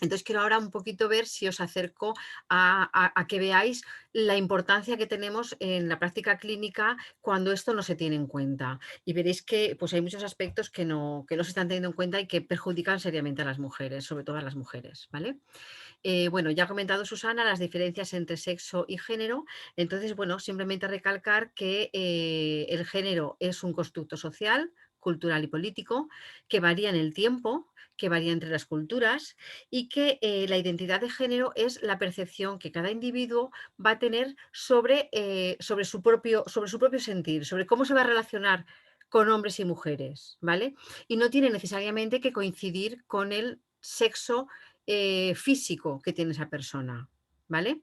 Entonces quiero ahora un poquito ver si os acerco a que veáis la importancia que tenemos en la práctica clínica cuando esto no se tiene en cuenta. Y veréis que pues, hay muchos aspectos que no se están teniendo en cuenta y que perjudican seriamente a las mujeres, sobre todo a las mujeres, ¿vale? Bueno, ya ha comentado Susana las diferencias entre sexo y género. Entonces, bueno, simplemente recalcar que el género es un constructo social, cultural y político que varía en el tiempo, que varía entre las culturas, y que la identidad de género es la percepción que cada individuo va a tener sobre su propio sentir, sobre cómo se va a relacionar con hombres y mujeres, ¿vale? Y no tiene necesariamente que coincidir con el sexo físico que tiene esa persona, ¿vale?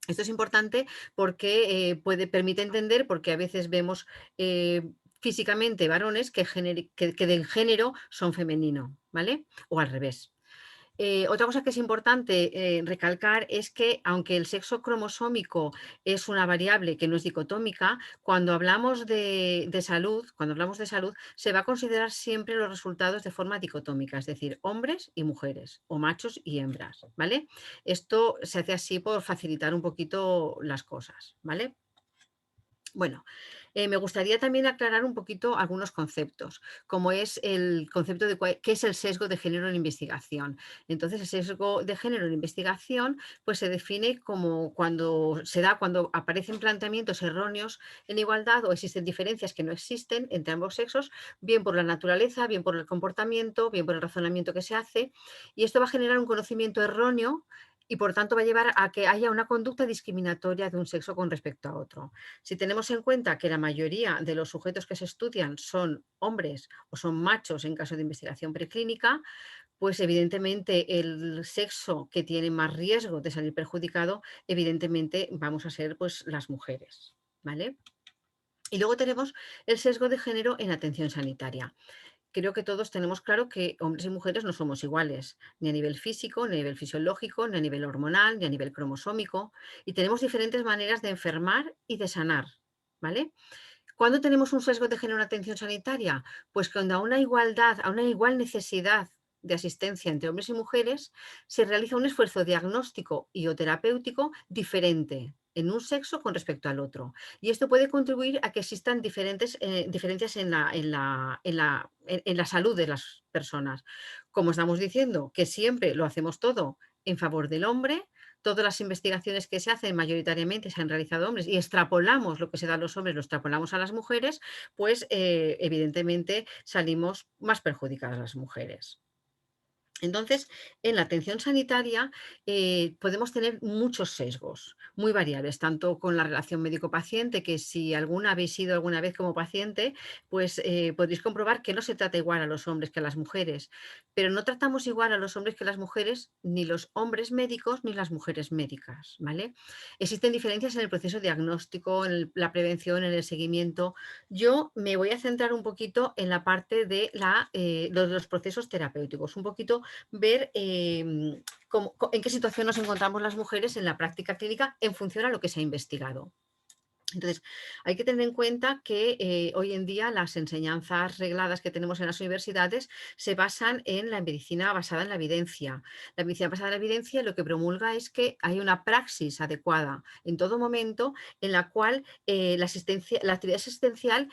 Esto es importante porque permite entender, porque a veces vemos físicamente varones que de género son femenino, ¿vale? O al revés. Otra cosa que es importante recalcar es que, aunque el sexo cromosómico es una variable que no es dicotómica, cuando hablamos de salud, se va a considerar siempre los resultados de forma dicotómica, es decir, hombres y mujeres, o machos y hembras, ¿vale? Esto se hace así por facilitar un poquito las cosas, ¿vale? Bueno, me gustaría también aclarar un poquito algunos conceptos, como es el concepto de qué es el sesgo de género en investigación. Entonces, el sesgo de género en investigación pues, se define como cuando aparecen planteamientos erróneos en igualdad o existen diferencias que no existen entre ambos sexos, bien por la naturaleza, bien por el comportamiento, bien por el razonamiento que se hace, y esto va a generar un conocimiento erróneo y por tanto va a llevar a que haya una conducta discriminatoria de un sexo con respecto a otro. Si tenemos en cuenta que la mayoría de los sujetos que se estudian son hombres o son machos en caso de investigación preclínica, pues evidentemente el sexo que tiene más riesgo de salir perjudicado, evidentemente vamos a ser pues las mujeres, ¿vale? Y luego tenemos el sesgo de género en atención sanitaria. Creo que todos tenemos claro que hombres y mujeres no somos iguales, ni a nivel físico, ni a nivel fisiológico, ni a nivel hormonal, ni a nivel cromosómico, y tenemos diferentes maneras de enfermar y de sanar, ¿vale? ¿Cuándo tenemos un sesgo de género en atención sanitaria? Pues cuando a una igualdad, a una igual necesidad de asistencia entre hombres y mujeres, se realiza un esfuerzo diagnóstico y o terapéutico diferente en un sexo con respecto al otro. Y esto puede contribuir a que existan diferencias en la salud de las personas. Como estamos diciendo, que siempre lo hacemos todo en favor del hombre, todas las investigaciones que se hacen mayoritariamente se han realizado hombres y extrapolamos lo que se da a los hombres, lo extrapolamos a las mujeres, pues evidentemente salimos más perjudicadas las mujeres. Entonces, en la atención sanitaria podemos tener muchos sesgos, muy variables, tanto con la relación médico-paciente, que si habéis ido alguna vez como paciente, pues podréis comprobar que no se trata igual a los hombres que a las mujeres, pero no tratamos igual a los hombres que a las mujeres, ni los hombres médicos ni las mujeres médicas, ¿vale? Existen diferencias en el proceso diagnóstico, en la prevención, en el seguimiento. Yo me voy a centrar un poquito en la parte de los procesos terapéuticos, un poquito ver en qué situación nos encontramos las mujeres en la práctica clínica en función a lo que se ha investigado. Entonces, hay que tener en cuenta que hoy en día las enseñanzas regladas que tenemos en las universidades se basan en la medicina basada en la evidencia. La medicina basada en la evidencia lo que promulga es que hay una praxis adecuada en todo momento en la cual la actividad asistencial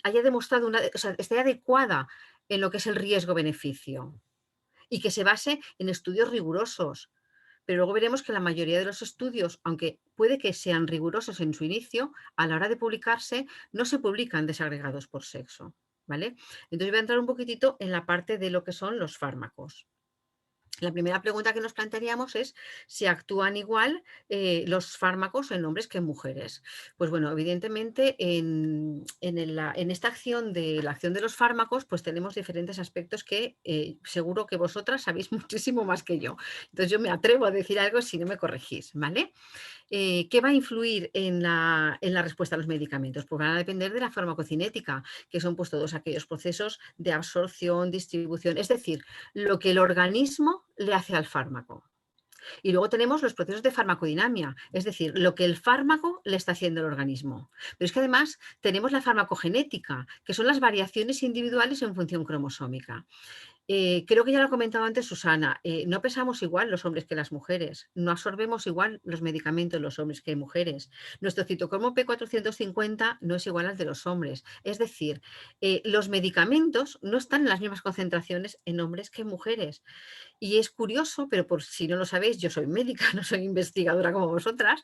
haya demostrado esté adecuada en lo que es el riesgo-beneficio y que se base en estudios rigurosos. Pero luego veremos que la mayoría de los estudios, aunque puede que sean rigurosos en su inicio, a la hora de publicarse no se publican desagregados por sexo, ¿vale? Entonces voy a entrar un poquitito en la parte de lo que son los fármacos. La primera pregunta que nos plantearíamos es si actúan igual los fármacos en hombres que en mujeres. Pues bueno, evidentemente en esta acción de la acción de los fármacos, pues tenemos diferentes aspectos que seguro que vosotras sabéis muchísimo más que yo. Entonces yo me atrevo a decir algo si no me corregís, ¿vale? ¿Qué va a influir en la respuesta a los medicamentos? Pues van a depender de la farmacocinética, que son pues todos aquellos procesos de absorción, distribución, es decir, lo que el organismo le hace al fármaco. Y luego tenemos los procesos de farmacodinamia, es decir, lo que el fármaco le está haciendo al organismo. Pero es que además tenemos la farmacogenética, que son las variaciones individuales en función cromosómica. Creo que ya lo ha comentado antes Susana, no pesamos igual los hombres que las mujeres, no absorbemos igual los medicamentos los hombres que mujeres. Nuestro citocromo P450 no es igual al de los hombres. Es decir, los medicamentos no están en las mismas concentraciones en hombres que en mujeres. Y es curioso, pero por si no lo sabéis, yo soy médica, no soy investigadora como vosotras,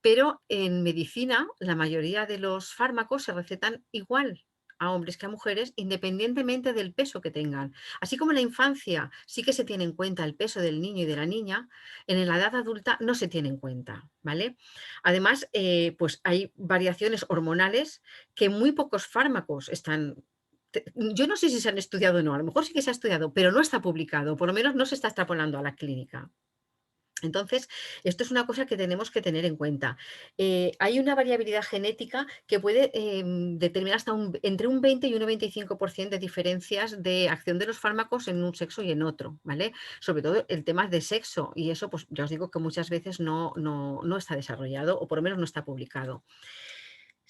pero en medicina la mayoría de los fármacos se recetan igual a hombres que a mujeres, independientemente del peso que tengan. Así como en la infancia sí que se tiene en cuenta el peso del niño y de la niña, en la edad adulta no se tiene en cuenta, ¿vale? Además, pues hay variaciones hormonales que muy pocos fármacos están. Yo no sé si se han estudiado o no, a lo mejor sí que se ha estudiado, pero no está publicado, por lo menos no se está extrapolando a la clínica. Entonces, esto es una cosa que tenemos que tener en cuenta. Hay una variabilidad genética que puede determinar hasta entre un 20 y un 25% de diferencias de acción de los fármacos en un sexo y en otro, ¿vale? Sobre todo el tema de sexo, y eso pues ya os digo que muchas veces no está desarrollado o por lo menos no está publicado.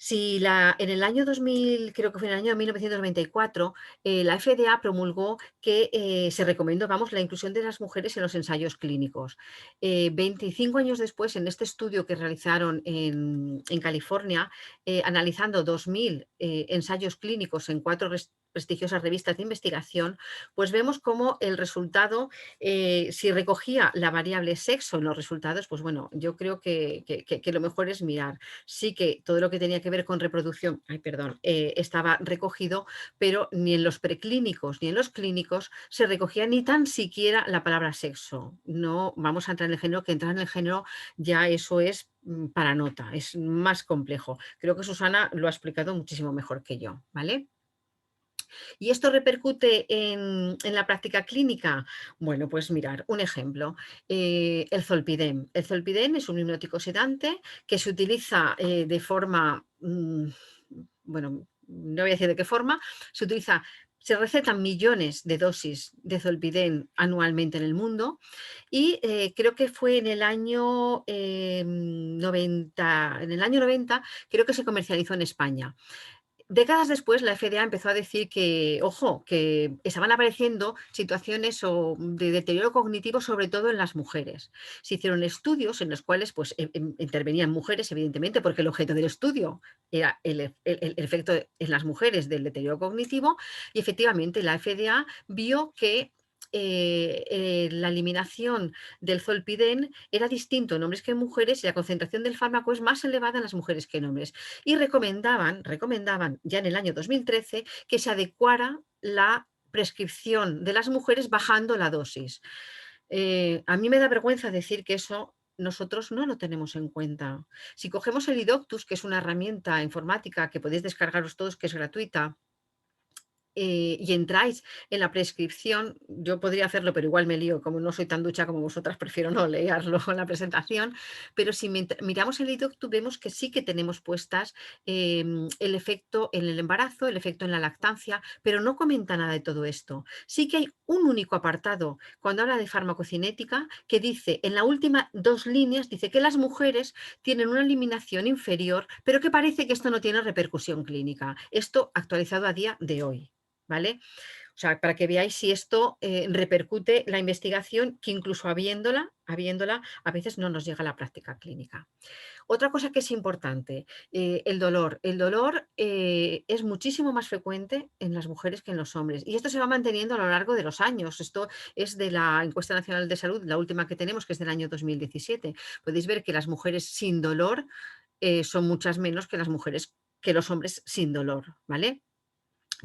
Si en el año 2000, creo que fue en el año 1994, la FDA promulgó que se recomendó, la inclusión de las mujeres en los ensayos clínicos. 25 años después, en este estudio que realizaron en California, analizando 2000 ensayos clínicos en prestigiosas revistas de investigación, pues vemos cómo el resultado, si recogía la variable sexo en los resultados, pues bueno, yo creo que lo mejor es mirar. Sí que todo lo que tenía que ver con reproducción, estaba recogido, pero ni en los preclínicos ni en los clínicos se recogía ni tan siquiera la palabra sexo. No vamos a entrar en el género, que entrar en el género ya eso es para nota, es más complejo. Creo que Susana lo ha explicado muchísimo mejor que yo, ¿vale? ¿Y esto repercute en la práctica clínica? Bueno, pues mirar, un ejemplo, el zolpidem. El zolpidem es un hipnótico sedante que se utiliza de forma, bueno, no voy a decir de qué forma, se recetan millones de dosis de zolpidem anualmente en el mundo y creo que fue en el año 90, creo que se comercializó en España. Décadas después, la FDA empezó a decir que, ojo, que estaban apareciendo situaciones de deterioro cognitivo, sobre todo en las mujeres. Se hicieron estudios en los cuales pues, intervenían mujeres, evidentemente, porque el objeto del estudio era el efecto en las mujeres del deterioro cognitivo, y efectivamente la FDA vio que la eliminación del zolpidem era distinto en hombres que en mujeres y la concentración del fármaco es más elevada en las mujeres que en hombres. Y recomendaban ya en el año 2013 que se adecuara la prescripción de las mujeres bajando la dosis. A mí me da vergüenza decir que eso nosotros no lo tenemos en cuenta. Si cogemos el iDoctus, que es una herramienta informática que podéis descargaros todos, que es gratuita, y entráis en la prescripción, yo podría hacerlo, pero igual me lío, como no soy tan ducha como vosotras, prefiero no leerlo en la presentación, pero si miramos el iDoctus vemos que sí que tenemos puestas el efecto en el embarazo, el efecto en la lactancia, pero no comenta nada de todo esto. Sí que hay un único apartado cuando habla de farmacocinética que dice, en la última 2 líneas, dice que las mujeres tienen una eliminación inferior, pero que parece que esto no tiene repercusión clínica. Esto actualizado a día de hoy. ¿Vale? O sea, para que veáis si esto repercute la investigación, que incluso habiéndola, a veces no nos llega a la práctica clínica. Otra cosa que es importante, el dolor. El dolor es muchísimo más frecuente en las mujeres que en los hombres. Y esto se va manteniendo a lo largo de los años. Esto es de la Encuesta Nacional de Salud, la última que tenemos, que es del año 2017. Podéis ver que las mujeres sin dolor son muchas menos que que los hombres sin dolor, ¿vale?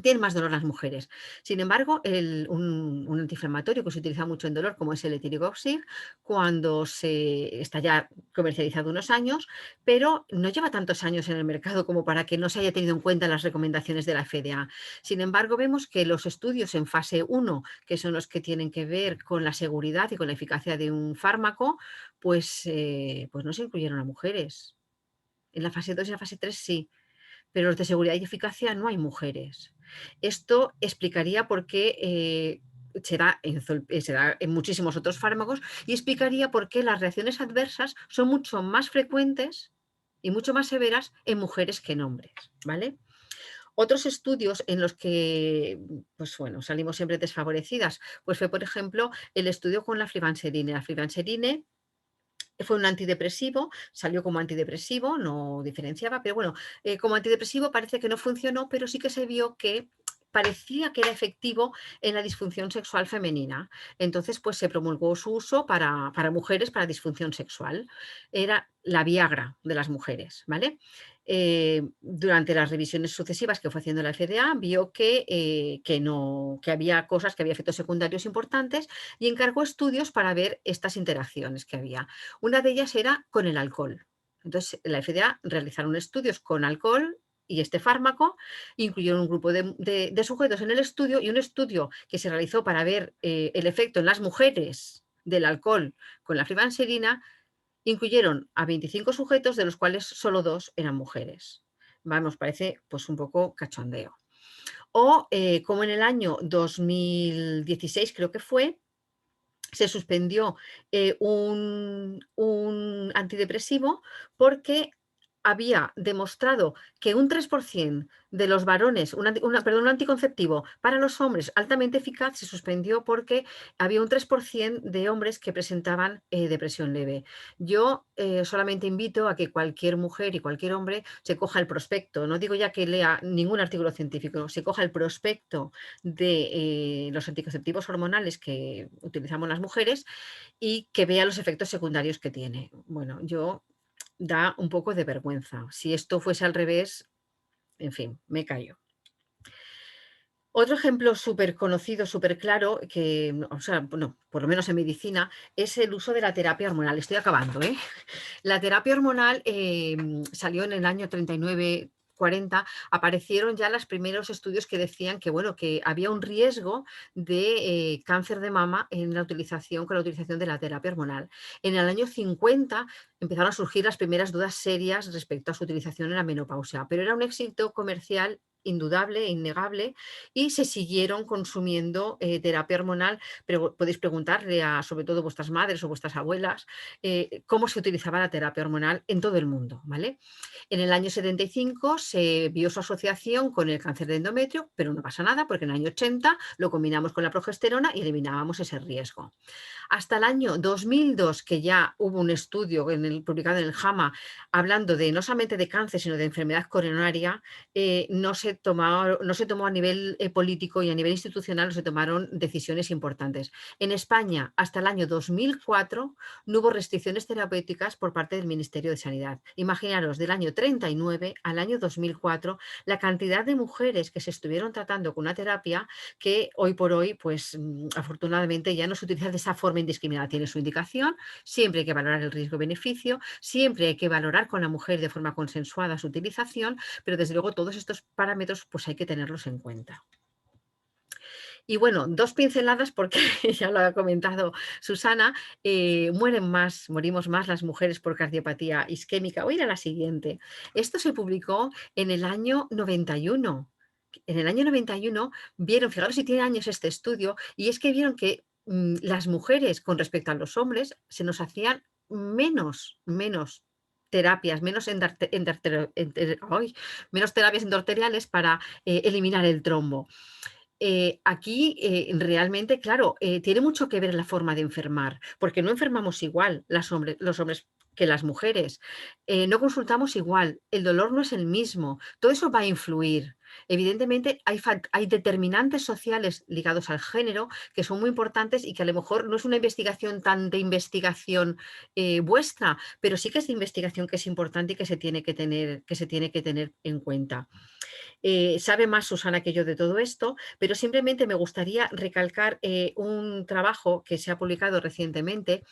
Tienen más dolor las mujeres. Sin embargo, un antiinflamatorio que se utiliza mucho en dolor, como es el Etirigocid, cuando está ya comercializado unos años, pero no lleva tantos años en el mercado como para que no se haya tenido en cuenta las recomendaciones de la FDA. Sin embargo, vemos que los estudios en fase 1, que son los que tienen que ver con la seguridad y con la eficacia de un fármaco, pues no se incluyeron a mujeres. En la fase 2 y la fase 3 sí, pero los de seguridad y eficacia no hay mujeres. Esto explicaría por qué se da en muchísimos otros fármacos y explicaría por qué las reacciones adversas son mucho más frecuentes y mucho más severas en mujeres que en hombres, ¿vale? Otros estudios en los que, pues bueno, salimos siempre desfavorecidas, pues fue, por ejemplo, el estudio con la flibanserine. La flibanserine fue un antidepresivo, salió como antidepresivo, no diferenciaba, pero bueno, como antidepresivo parece que no funcionó, pero sí que se vio que parecía que era efectivo en la disfunción sexual femenina. Entonces, pues se promulgó su uso para mujeres para disfunción sexual. Era la Viagra de las mujeres, ¿vale? Durante las revisiones sucesivas que fue haciendo la FDA, vio que había cosas, que había efectos secundarios importantes y encargó estudios para ver estas interacciones que había. Una de ellas era con el alcohol. Entonces, la FDA realizaron estudios con alcohol y este fármaco, incluyeron un grupo de sujetos en el estudio y un estudio que se realizó para ver el efecto en las mujeres del alcohol con la flibanserina, incluyeron a 25 sujetos, de los cuales solo 2 eran mujeres. Vamos, parece pues un poco cachondeo. O como en el año 2016 creo que fue, se suspendió un antidepresivo porque había demostrado que un 3% de los varones, un anticonceptivo para los hombres altamente eficaz se suspendió porque había un 3% de hombres que presentaban depresión leve. Yo solamente invito a que cualquier mujer y cualquier hombre se coja el prospecto, no digo ya que lea ningún artículo científico, se coja el prospecto de los anticonceptivos hormonales que utilizamos las mujeres y que vea los efectos secundarios que tiene. Bueno, da un poco de vergüenza. Si esto fuese al revés, en fin, me callo. Otro ejemplo súper conocido, súper claro, que, o sea, bueno, por lo menos en medicina, es el uso de la terapia hormonal. Estoy acabando, ¿eh? La terapia hormonal salió en el año 39-40, aparecieron ya los primeros estudios que decían que, bueno, que había un riesgo de cáncer de mama con la utilización de la terapia hormonal. En el año 50 empezaron a surgir las primeras dudas serias respecto a su utilización en la menopausia, pero era un éxito comercial indudable e innegable y se siguieron consumiendo terapia hormonal, pero podéis preguntarle a sobre todo vuestras madres o vuestras abuelas cómo se utilizaba la terapia hormonal en todo el mundo, ¿vale? En el año 75 se vio su asociación con el cáncer de endometrio, pero no pasa nada porque en el año 80 lo combinamos con la progesterona y eliminábamos ese riesgo. Hasta el año 2002, que ya hubo un estudio publicado en el JAMA hablando de no solamente de cáncer, sino de enfermedad coronaria, no se tomó a nivel político y a nivel institucional, no se tomaron decisiones importantes. En España, hasta el año 2004, no hubo restricciones terapéuticas por parte del Ministerio de Sanidad. Imaginaros, del año 39 al año 2004, la cantidad de mujeres que se estuvieron tratando con una terapia que hoy por hoy, pues afortunadamente ya no se utiliza de esa forma indiscriminada. Tiene su indicación, siempre hay que valorar el riesgo-beneficio, siempre hay que valorar con la mujer de forma consensuada su utilización, pero desde luego todos estos parámetros pues hay que tenerlos en cuenta. Y bueno, 2 pinceladas porque ya lo ha comentado Susana, morimos más las mujeres por cardiopatía isquémica. Voy a ir a la siguiente. Esto se publicó en el año 91. En el año 91 vieron, fijaros si tiene años este estudio, y es que vieron que las mujeres con respecto a los hombres se nos hacían menos terapias, menos terapias endoteliales para eliminar el trombo. Aquí realmente, claro, tiene mucho que ver la forma de enfermar, porque no enfermamos igual los hombres que las mujeres, no consultamos igual, el dolor no es el mismo, todo eso va a influir. Evidentemente hay determinantes sociales ligados al género que son muy importantes y que a lo mejor no es una investigación tan de investigación vuestra, pero sí que es de investigación que es importante y que se tiene que tener en cuenta. Sabe más Susana que yo de todo esto, pero simplemente me gustaría recalcar un trabajo que se ha publicado recientemente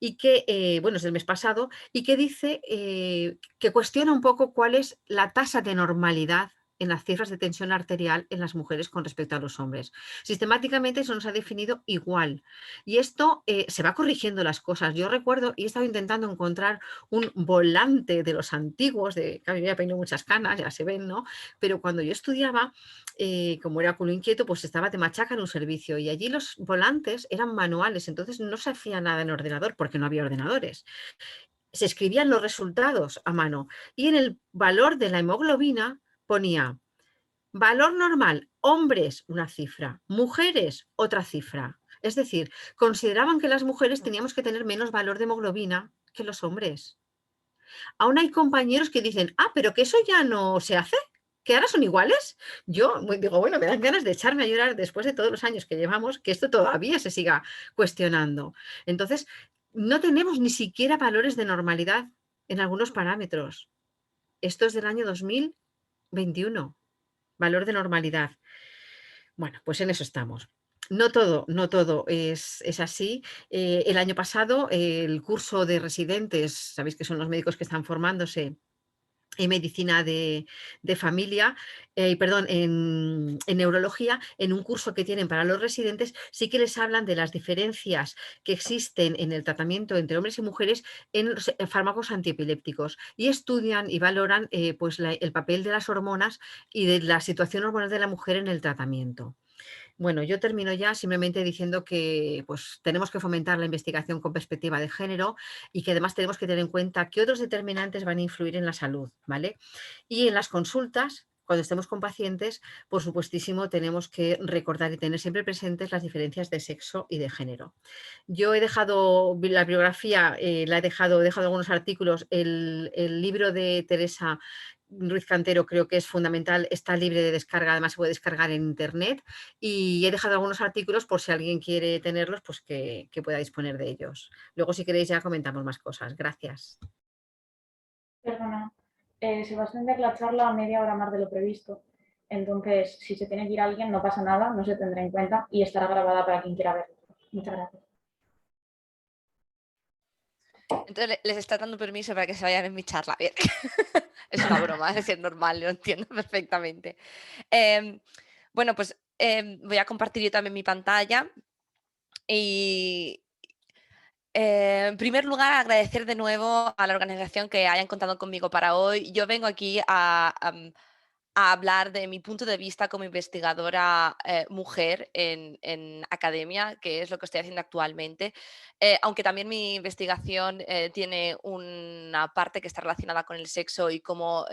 y que, bueno, es del mes pasado, y que dice que cuestiona un poco cuál es la tasa de normalidad en las cifras de tensión arterial en las mujeres con respecto a los hombres. Sistemáticamente eso nos ha definido igual. Y esto se va corrigiendo las cosas. Yo recuerdo, y he estado intentando encontrar un volante de los antiguos, que a mí me ha peinado muchas canas, ya se ven, ¿no? Pero cuando yo estudiaba, como era culo inquieto, pues estaba de machaca en un servicio y allí los volantes eran manuales, entonces no se hacía nada en ordenador porque no había ordenadores. Se escribían los resultados a mano y en el valor de la hemoglobina ponía valor normal, hombres, una cifra, mujeres, otra cifra. Es decir, consideraban que las mujeres teníamos que tener menos valor de hemoglobina que los hombres. Aún hay compañeros que dicen, pero que eso ya no se hace, que ahora son iguales. Yo digo, bueno, me dan ganas de echarme a llorar después de todos los años que llevamos, que esto todavía se siga cuestionando. Entonces, no tenemos ni siquiera valores de normalidad en algunos parámetros. Esto es del año 2021, valor de normalidad. Bueno, pues en eso estamos. No todo es así. El año pasado, el curso de residentes, sabéis que son los médicos que están formándose en medicina de familia, en neurología, en un curso que tienen para los residentes, sí que les hablan de las diferencias que existen en el tratamiento entre hombres y mujeres en los fármacos antiepilépticos y estudian y valoran pues el papel de las hormonas y de la situación hormonal de la mujer en el tratamiento. Bueno, yo termino ya simplemente diciendo que pues, tenemos que fomentar la investigación con perspectiva de género y que además tenemos que tener en cuenta qué otros determinantes van a influir en la salud, ¿vale? Y en las consultas, cuando estemos con pacientes, por supuestísimo, tenemos que recordar y tener siempre presentes las diferencias de sexo y de género. Yo he dejado la bibliografía, he dejado algunos artículos, el libro de Teresa Ruiz Cantero creo que es fundamental, está libre de descarga, además se puede descargar en internet, y he dejado algunos artículos por si alguien quiere tenerlos, pues que pueda disponer de ellos. Luego si queréis ya comentamos más cosas. Gracias. Perdona, se va a extender la charla a media hora más de lo previsto. Entonces, si se tiene que ir alguien, no pasa nada, no se tendrá en cuenta y estará grabada para quien quiera verlo. Muchas gracias. Entonces les está dando permiso para que se vayan en mi charla. Bien. Es una broma, es normal, lo entiendo perfectamente. Bueno, pues voy a compartir yo también mi pantalla. Y en primer lugar, agradecer de nuevo a la organización que hayan contado conmigo para hoy. Yo vengo aquí a hablar de mi punto de vista como investigadora mujer en academia, que es lo que estoy haciendo actualmente, aunque también mi investigación tiene una parte que está relacionada con el sexo y cómo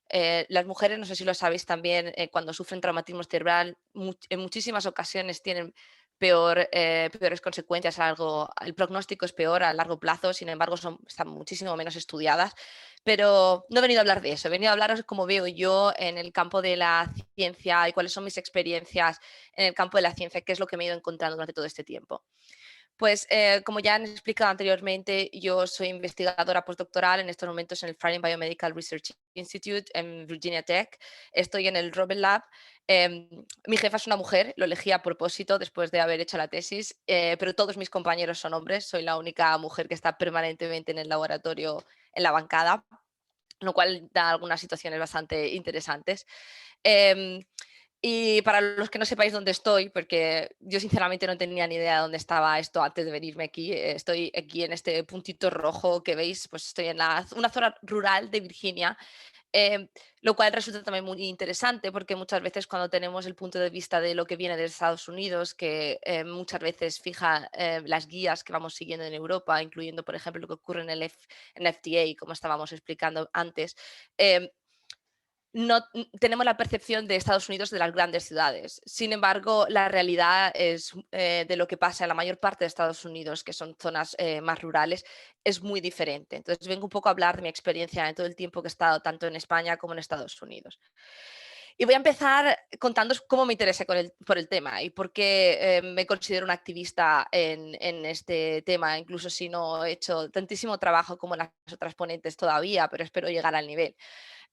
las mujeres, no sé si lo sabéis también, cuando sufren traumatismo cerebral, en muchísimas ocasiones tienen peores consecuencias el pronóstico es peor a largo plazo, sin embargo están muchísimo menos estudiadas. Pero no he venido a hablar de eso, he venido a hablaros cómo veo yo en el campo de la ciencia y cuáles son mis experiencias en el campo de la ciencia, qué es lo que me he ido encontrando durante todo este tiempo. Pues como ya han explicado anteriormente, yo soy investigadora postdoctoral en estos momentos en el Friday Biomedical Research Institute en Virginia Tech. Estoy en el Robert Lab. Mi jefa es una mujer, lo elegí a propósito después de haber hecho la tesis, pero todos mis compañeros son hombres. Soy la única mujer que está permanentemente en el laboratorio, en la bancada, lo cual da algunas situaciones bastante interesantes. Y para los que no sepáis dónde estoy, porque yo sinceramente no tenía ni idea de dónde estaba esto antes de venirme aquí, estoy aquí en este puntito rojo que veis, pues estoy en una zona rural de Virginia, lo cual resulta también muy interesante porque muchas veces cuando tenemos el punto de vista de lo que viene de Estados Unidos, que muchas veces fija las guías que vamos siguiendo en Europa, incluyendo por ejemplo lo que ocurre en el FDA, como estábamos explicando antes, no tenemos la percepción de Estados Unidos de las grandes ciudades. Sin embargo, la realidad es de lo que pasa en la mayor parte de Estados Unidos, que son zonas más rurales, es muy diferente. Entonces vengo un poco a hablar de mi experiencia en todo el tiempo que he estado tanto en España como en Estados Unidos. Y voy a empezar contándoos cómo me interesé por el tema y por qué me considero una activista en este tema, incluso si no he hecho tantísimo trabajo como las otras ponentes todavía, pero espero llegar al nivel.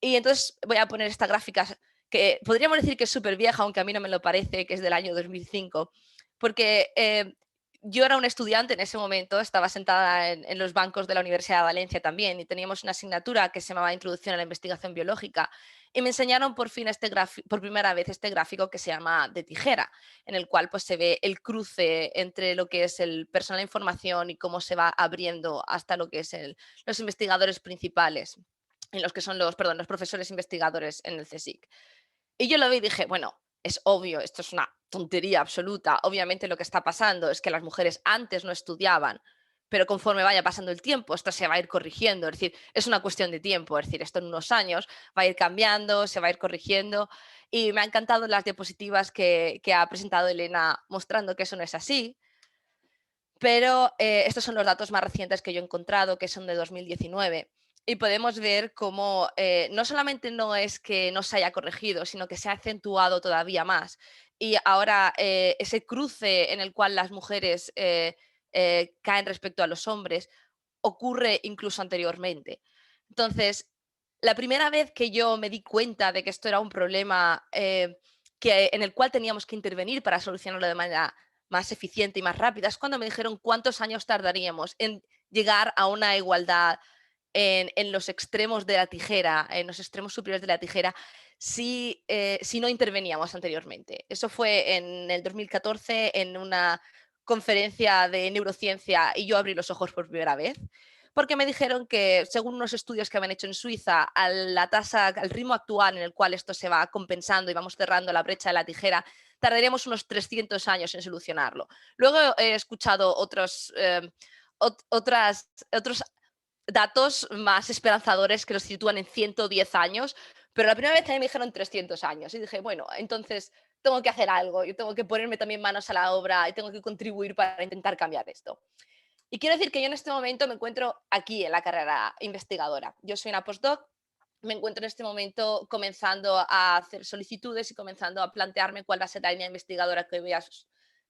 Y entonces voy a poner esta gráfica que podríamos decir que es súper vieja, aunque a mí no me lo parece, que es del año 2005, porque yo era un estudiante en ese momento, estaba sentada en los bancos de la Universidad de Valencia también y teníamos una asignatura que se llamaba Introducción a la Investigación Biológica y me enseñaron por primera vez este gráfico que se llama de tijera, en el cual pues, se ve el cruce entre lo que es el personal de información y cómo se va abriendo hasta lo que es los investigadores principales, en los que son los profesores investigadores en el CSIC. Y yo lo vi y dije, bueno, es obvio, esto es una tontería absoluta. Obviamente lo que está pasando es que las mujeres antes no estudiaban, pero conforme vaya pasando el tiempo, esto se va a ir corrigiendo. Es decir, es una cuestión de tiempo. Es decir, esto en unos años va a ir cambiando, se va a ir corrigiendo. Y me han encantado las diapositivas que ha presentado Elena mostrando que eso no es así. Pero estos son los datos más recientes que yo he encontrado, que son de 2019. Y podemos ver cómo no solamente no es que no se haya corregido, sino que se ha acentuado todavía más. Y ahora ese cruce en el cual las mujeres caen respecto a los hombres ocurre incluso anteriormente. Entonces, la primera vez que yo me di cuenta de que esto era un problema en el cual teníamos que intervenir para solucionarlo de manera más eficiente y más rápida es cuando me dijeron cuántos años tardaríamos en llegar a una igualdad en los extremos de la tijera, en los extremos superiores de la tijera, si no interveníamos anteriormente. Eso fue en el 2014 en una conferencia de neurociencia y yo abrí los ojos por primera vez, porque me dijeron que según unos estudios que habían hecho en Suiza, al ritmo actual en el cual esto se va compensando y vamos cerrando la brecha de la tijera, tardaríamos unos 300 años en solucionarlo. Luego he escuchado otros datos más esperanzadores que los sitúan en 110 años, pero la primera vez también me dijeron 300 años y dije, bueno, entonces tengo que hacer algo, yo tengo que ponerme también manos a la obra y tengo que contribuir para intentar cambiar esto. Y quiero decir que yo en este momento me encuentro aquí en la carrera investigadora. Yo soy una postdoc, me encuentro en este momento comenzando a hacer solicitudes y comenzando a plantearme cuál va a ser la línea investigadora que voy a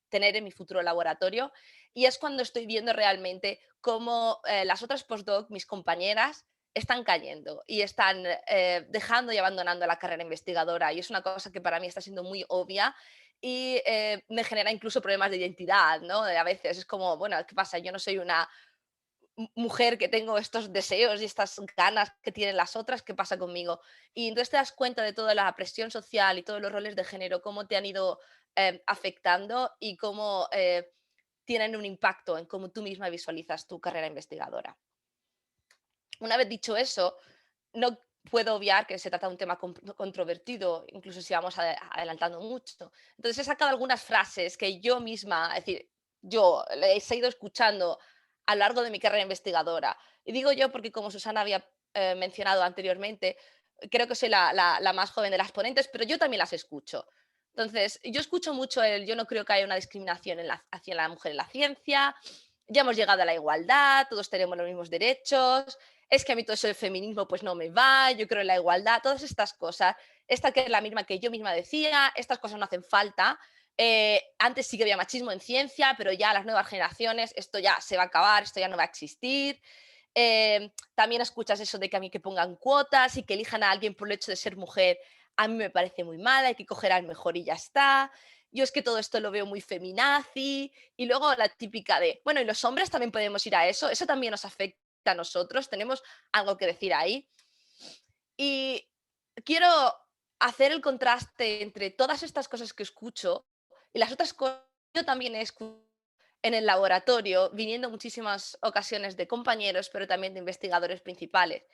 tener en mi futuro laboratorio. Y es cuando estoy viendo realmente cómo las otras postdoc, mis compañeras, están cayendo y están dejando y abandonando la carrera investigadora. Y es una cosa que para mí está siendo muy obvia y me genera incluso problemas de identidad, ¿no? A veces es como, bueno, ¿qué pasa? Yo no soy una mujer que tengo estos deseos y estas ganas que tienen las otras, ¿qué pasa conmigo? Y entonces te das cuenta de toda la presión social y todos los roles de género, cómo te han ido afectando y cómo tienen un impacto en cómo tú misma visualizas tu carrera investigadora. Una vez dicho eso, no puedo obviar que se trata de un tema controvertido, incluso si vamos adelantando mucho. Entonces he sacado algunas frases que yo misma, es decir, yo les he ido escuchando a lo largo de mi carrera investigadora. Y digo yo porque, como Susana había mencionado anteriormente, creo que soy la más joven de las ponentes, pero yo también las escucho. Entonces, yo escucho mucho yo no creo que haya una discriminación hacia la mujer en la ciencia, ya hemos llegado a la igualdad, todos tenemos los mismos derechos, es que a mí todo eso del feminismo pues no me va, yo creo en la igualdad, todas estas cosas, esta que es la misma que yo misma decía, estas cosas no hacen falta. Antes sí que había machismo en ciencia, pero ya las nuevas generaciones, esto ya se va a acabar, esto ya no va a existir. También escuchas eso de que a mí que pongan cuotas y que elijan a alguien por el hecho de ser mujer, a mí me parece muy mal, hay que coger al mejor y ya está. Yo es que todo esto lo veo muy feminazi. Y luego la típica de, bueno, ¿y los hombres también podemos ir a eso? ¿Eso también nos afecta a nosotros? ¿Tenemos algo que decir ahí? Y quiero hacer el contraste entre todas estas cosas que escucho y las otras cosas que yo también he escuchado en el laboratorio, viniendo muchísimas ocasiones de compañeros, pero también de investigadores principales.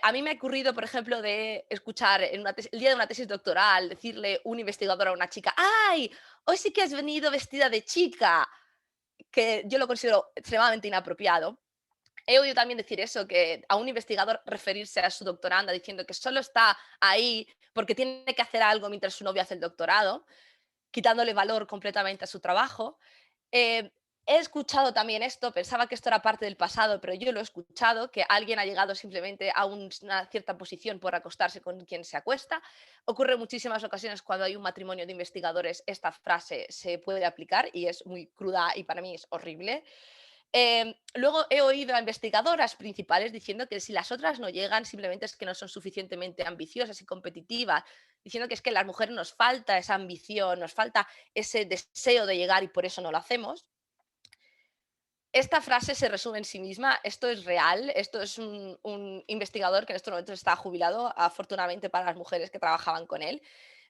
A mí me ha ocurrido, por ejemplo, de escuchar el día de una tesis doctoral, decirle un investigador a una chica, ¡ay! Hoy sí que has venido vestida de chica, que yo lo considero extremadamente inapropiado. He oído también decir eso, que a un investigador referirse a su doctoranda diciendo que solo está ahí porque tiene que hacer algo mientras su novio hace el doctorado, quitándole valor completamente a su trabajo. Eh, He escuchado también esto, pensaba que esto era parte del pasado, pero yo lo he escuchado, que alguien ha llegado simplemente a una cierta posición por acostarse con quien se acuesta. Ocurre en muchísimas ocasiones cuando hay un matrimonio de investigadores, esta frase se puede aplicar y es muy cruda y para mí es horrible. Luego he oído a investigadoras principales diciendo que si las otras no llegan, simplemente es que no son suficientemente ambiciosas y competitivas, diciendo que es que a las mujeres nos falta esa ambición, nos falta ese deseo de llegar y por eso no lo hacemos. Esta frase se resume en sí misma, esto es real, esto es un investigador que en estos momentos está jubilado, afortunadamente para las mujeres que trabajaban con él,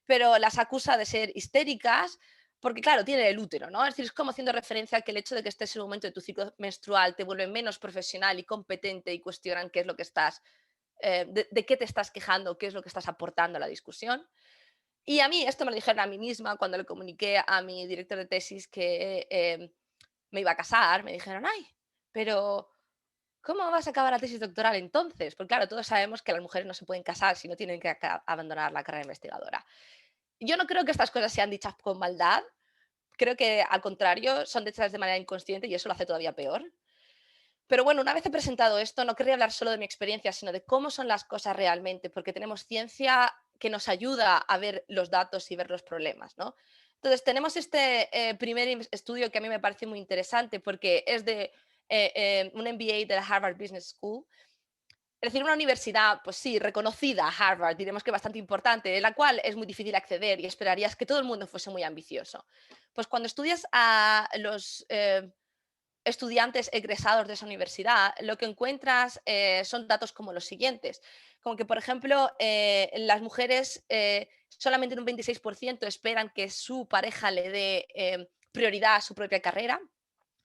pero las acusa de ser histéricas porque, claro, tiene el útero, ¿no? Es decir, es como haciendo referencia a que el hecho de que estés en un momento de tu ciclo menstrual te vuelve menos profesional y competente y cuestionan qué es lo que estás, de qué te estás quejando, qué es lo que estás aportando a la discusión. Y a mí esto me lo dijeron a mí misma cuando le comuniqué a mi director de tesis que me iba a casar, me dijeron, ay, pero ¿cómo vas a acabar la tesis doctoral entonces? Porque claro, todos sabemos que las mujeres no se pueden casar si no tienen que abandonar la carrera investigadora. Yo no creo que estas cosas sean dichas con maldad, creo que al contrario, son dichas de manera inconsciente y eso lo hace todavía peor. Pero bueno, una vez he presentado esto, no querría hablar solo de mi experiencia, sino de cómo son las cosas realmente, porque tenemos ciencia que nos ayuda a ver los datos y ver los problemas, ¿no? Entonces, tenemos este primer estudio que a mí me parece muy interesante porque es de un MBA de la Harvard Business School. Es decir, una universidad, pues sí, reconocida, Harvard, diremos que bastante importante, en la cual es muy difícil acceder y esperarías que todo el mundo fuese muy ambicioso. Pues cuando estudias a los estudiantes egresados de esa universidad, lo que encuentras son datos como los siguientes. Como que, por ejemplo, las mujeres solamente en un 26% esperan que su pareja le dé prioridad a su propia carrera,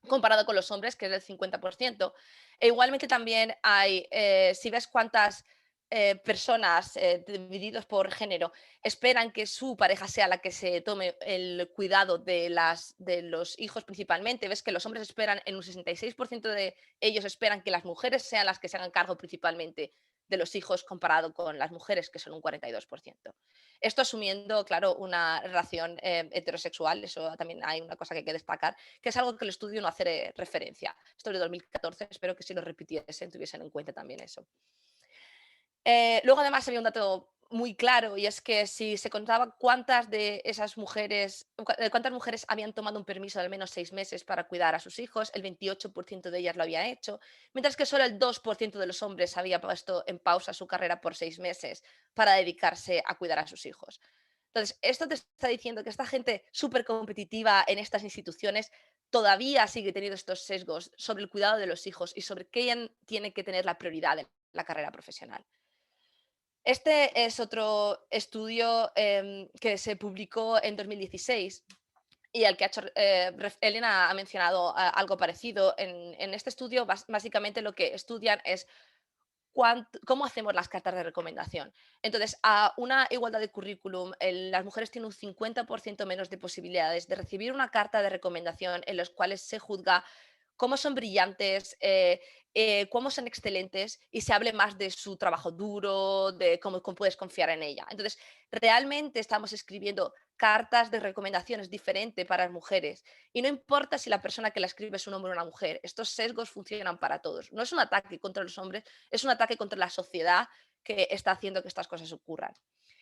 comparado con los hombres, que es del 50%. E igualmente también hay, si ves cuántas personas divididos por género esperan que su pareja sea la que se tome el cuidado de los hijos principalmente. Ves que los hombres esperan, en un 66% de ellos esperan que las mujeres sean las que se hagan cargo principalmente de los hijos comparado con las mujeres, que son un 42%. Esto asumiendo, claro, una relación heterosexual, eso también hay una cosa que hay que destacar, que es algo que el estudio no hace referencia. Esto es de 2014, espero que si lo repitiesen tuviesen en cuenta también eso. Luego además había un dato muy claro y es que si se contaba cuántas de esas mujeres, cuántas mujeres habían tomado un permiso de al menos 6 meses para cuidar a sus hijos, el 28% de ellas lo había hecho, mientras que solo el 2% de los hombres había puesto en pausa su carrera por 6 meses para dedicarse a cuidar a sus hijos. Entonces, esto te está diciendo que esta gente súper competitiva en estas instituciones todavía sigue teniendo estos sesgos sobre el cuidado de los hijos y sobre quién tiene que tener la prioridad en la carrera profesional. Este es otro estudio que se publicó en 2016 y al que ha hecho, Elena ha mencionado algo parecido. En este estudio, básicamente lo que estudian es cómo hacemos las cartas de recomendación. Entonces, a una igualdad de currículum, las mujeres tienen un 50% menos de posibilidades de recibir una carta de recomendación en las cuales se juzga cómo son brillantes, cómo son excelentes y se hable más de su trabajo duro, de cómo puedes confiar en ella. Entonces, realmente estamos escribiendo cartas de recomendaciones diferentes para las mujeres y no importa si la persona que la escribe es un hombre o una mujer, estos sesgos funcionan para todos. No es un ataque contra los hombres, es un ataque contra la sociedad que está haciendo que estas cosas ocurran.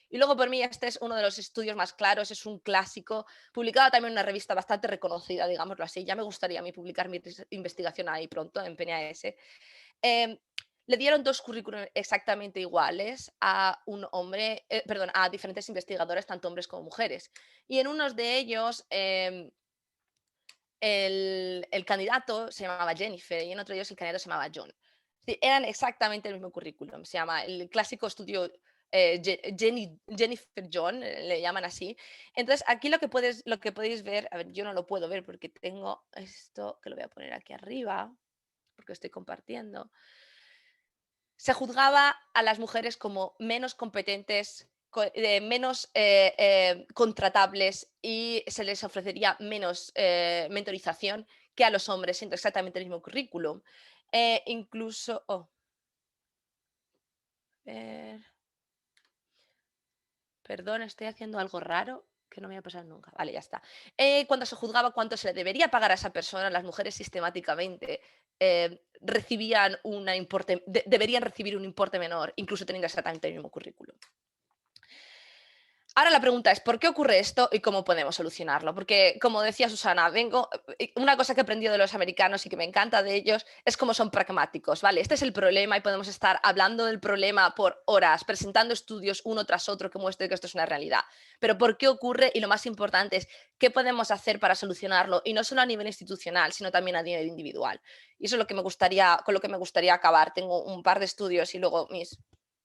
Y luego, por mí, este es uno de los estudios más claros, es un clásico, publicado también en una revista bastante reconocida, digámoslo así. Ya me gustaría a mí publicar mi investigación ahí pronto, en PNAS. Le dieron 2 currículums exactamente iguales a un hombre, perdón, a diferentes investigadores, tanto hombres como mujeres. Y en unos de ellos, el candidato se llamaba Jennifer y en otro de ellos el candidato se llamaba John. Sí, eran exactamente el mismo currículum. Se llama el clásico estudio Jennifer John, le llaman así. Entonces, aquí lo que podéis ver, a ver, yo no lo puedo ver porque tengo esto que lo voy a poner aquí arriba, porque estoy compartiendo. Se juzgaba a las mujeres como menos competentes, menos contratables y se les ofrecería menos mentorización que a los hombres, siendo exactamente el mismo currículum. Incluso, perdón, estoy haciendo algo raro que no me va a pasar nunca. Vale, ya está. Cuando se juzgaba cuánto se le debería pagar a esa persona, las mujeres sistemáticamente recibían deberían recibir un importe menor, incluso teniendo exactamente el mismo currículum. Ahora la pregunta es, ¿por qué ocurre esto y cómo podemos solucionarlo? Porque, como decía Susana, una cosa que he aprendido de los americanos y que me encanta de ellos es cómo son pragmáticos, ¿vale? Este es el problema y podemos estar hablando del problema por horas, presentando estudios uno tras otro que muestren que esto es una realidad. Pero ¿por qué ocurre? Y lo más importante es, ¿qué podemos hacer para solucionarlo? Y no solo a nivel institucional, sino también a nivel individual. Y eso es con lo que me gustaría acabar. Tengo un par de estudios y luego mis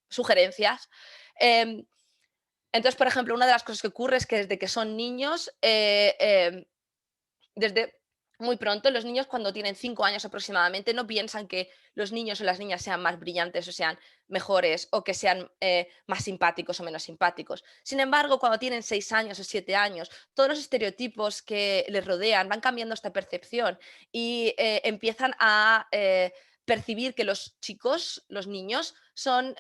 sugerencias. Entonces, por ejemplo, una de las cosas que ocurre es que desde que son niños, desde muy pronto, los niños cuando tienen 5 años aproximadamente no piensan que los niños o las niñas sean más brillantes o sean mejores o que sean más simpáticos o menos simpáticos. Sin embargo, cuando tienen 6 años o 7 años, todos los estereotipos que les rodean van cambiando esta percepción y empiezan a percibir que los chicos, los niños, son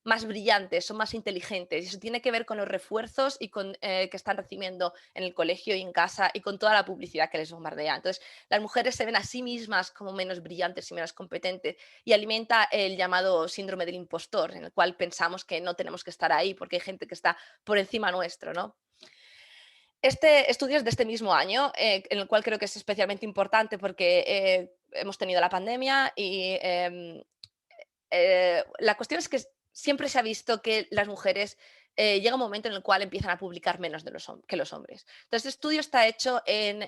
más brillantes, son más inteligentes. Y eso tiene que ver con los refuerzos y con, que están recibiendo en el colegio y en casa y con toda la publicidad que les bombardea. Entonces, las mujeres se ven a sí mismas como menos brillantes y menos competentes y alimenta el llamado síndrome del impostor, en el cual pensamos que no tenemos que estar ahí porque hay gente que está por encima nuestro, ¿no? Este estudio es de este mismo año, en el cual creo que es especialmente importante porque hemos tenido la pandemia y la cuestión es que siempre se ha visto que las mujeres llega un momento en el cual empiezan a publicar menos que los hombres. Entonces, este estudio está hecho en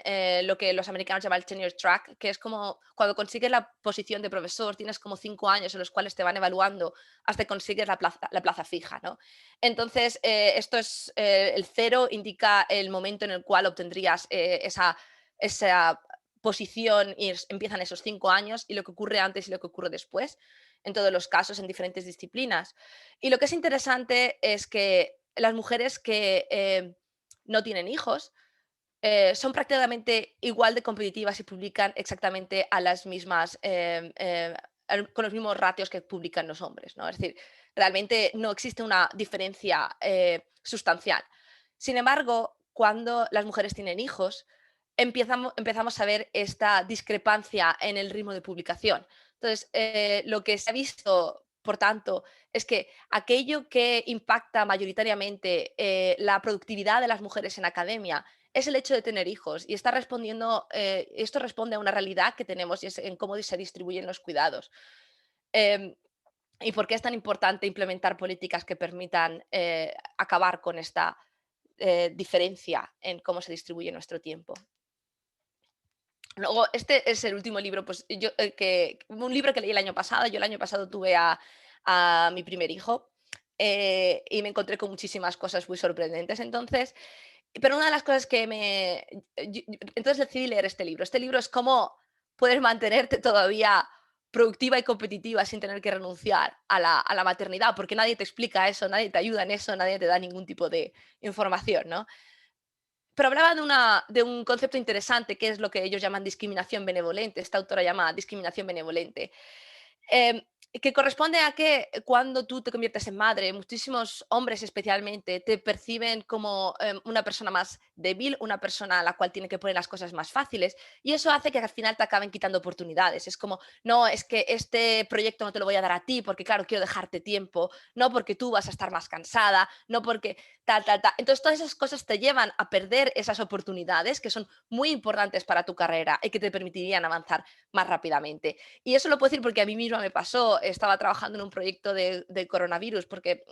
lo que los americanos llaman el tenure track, que es como cuando consigues la posición de profesor, tienes como 5 años en los cuales te van evaluando hasta que consigues la plaza fija, ¿no? Entonces, esto es el 0 indica el momento en el cual obtendrías esa posición y empiezan esos 5 años y lo que ocurre antes y lo que ocurre después. en todos los casos, en diferentes disciplinas. Y lo que es interesante es que las mujeres que no tienen hijos son prácticamente igual de competitivas y publican exactamente a las mismas, con los mismos ratios que publican los hombres, ¿no? Es decir, realmente no existe una diferencia sustancial. Sin embargo, cuando las mujeres tienen hijos, empezamos a ver esta discrepancia en el ritmo de publicación. Entonces, lo que se ha visto, por tanto, es que aquello que impacta mayoritariamente la productividad de las mujeres en academia es el hecho de tener hijos, y está respondiendo, esto responde a una realidad que tenemos, y es en cómo se distribuyen los cuidados. Em, ¿Y por qué es tan importante implementar políticas que permitan acabar con esta diferencia en cómo se distribuye nuestro tiempo? Luego, este es el último libro, pues un libro que leí el año pasado. Yo el año pasado tuve a mi primer hijo y me encontré con muchísimas cosas muy sorprendentes. Entonces, pero una de las cosas que entonces decidí leer este libro. Este libro es cómo puedes mantenerte todavía productiva y competitiva sin tener que renunciar a la maternidad, porque nadie te explica eso, nadie te ayuda en eso, nadie te da ningún tipo de información, ¿no? Pero hablaba de un concepto interesante, que es lo que ellos llaman discriminación benevolente. Esta autora llama discriminación benevolente. Em, que corresponde a que cuando tú te conviertes en madre, muchísimos hombres especialmente te perciben como una persona más débil, una persona a la cual tiene que poner las cosas más fáciles, y eso hace que al final te acaben quitando oportunidades. Es como, no, es que este proyecto no te lo voy a dar a ti porque, claro, quiero dejarte tiempo, no porque tú vas a estar más cansada, no porque tal, tal, tal. Entonces, todas esas cosas te llevan a perder esas oportunidades que son muy importantes para tu carrera y que te permitirían avanzar más rápidamente. Y eso lo puedo decir porque a mí misma me pasó. Estaba trabajando en un proyecto de coronavirus, porque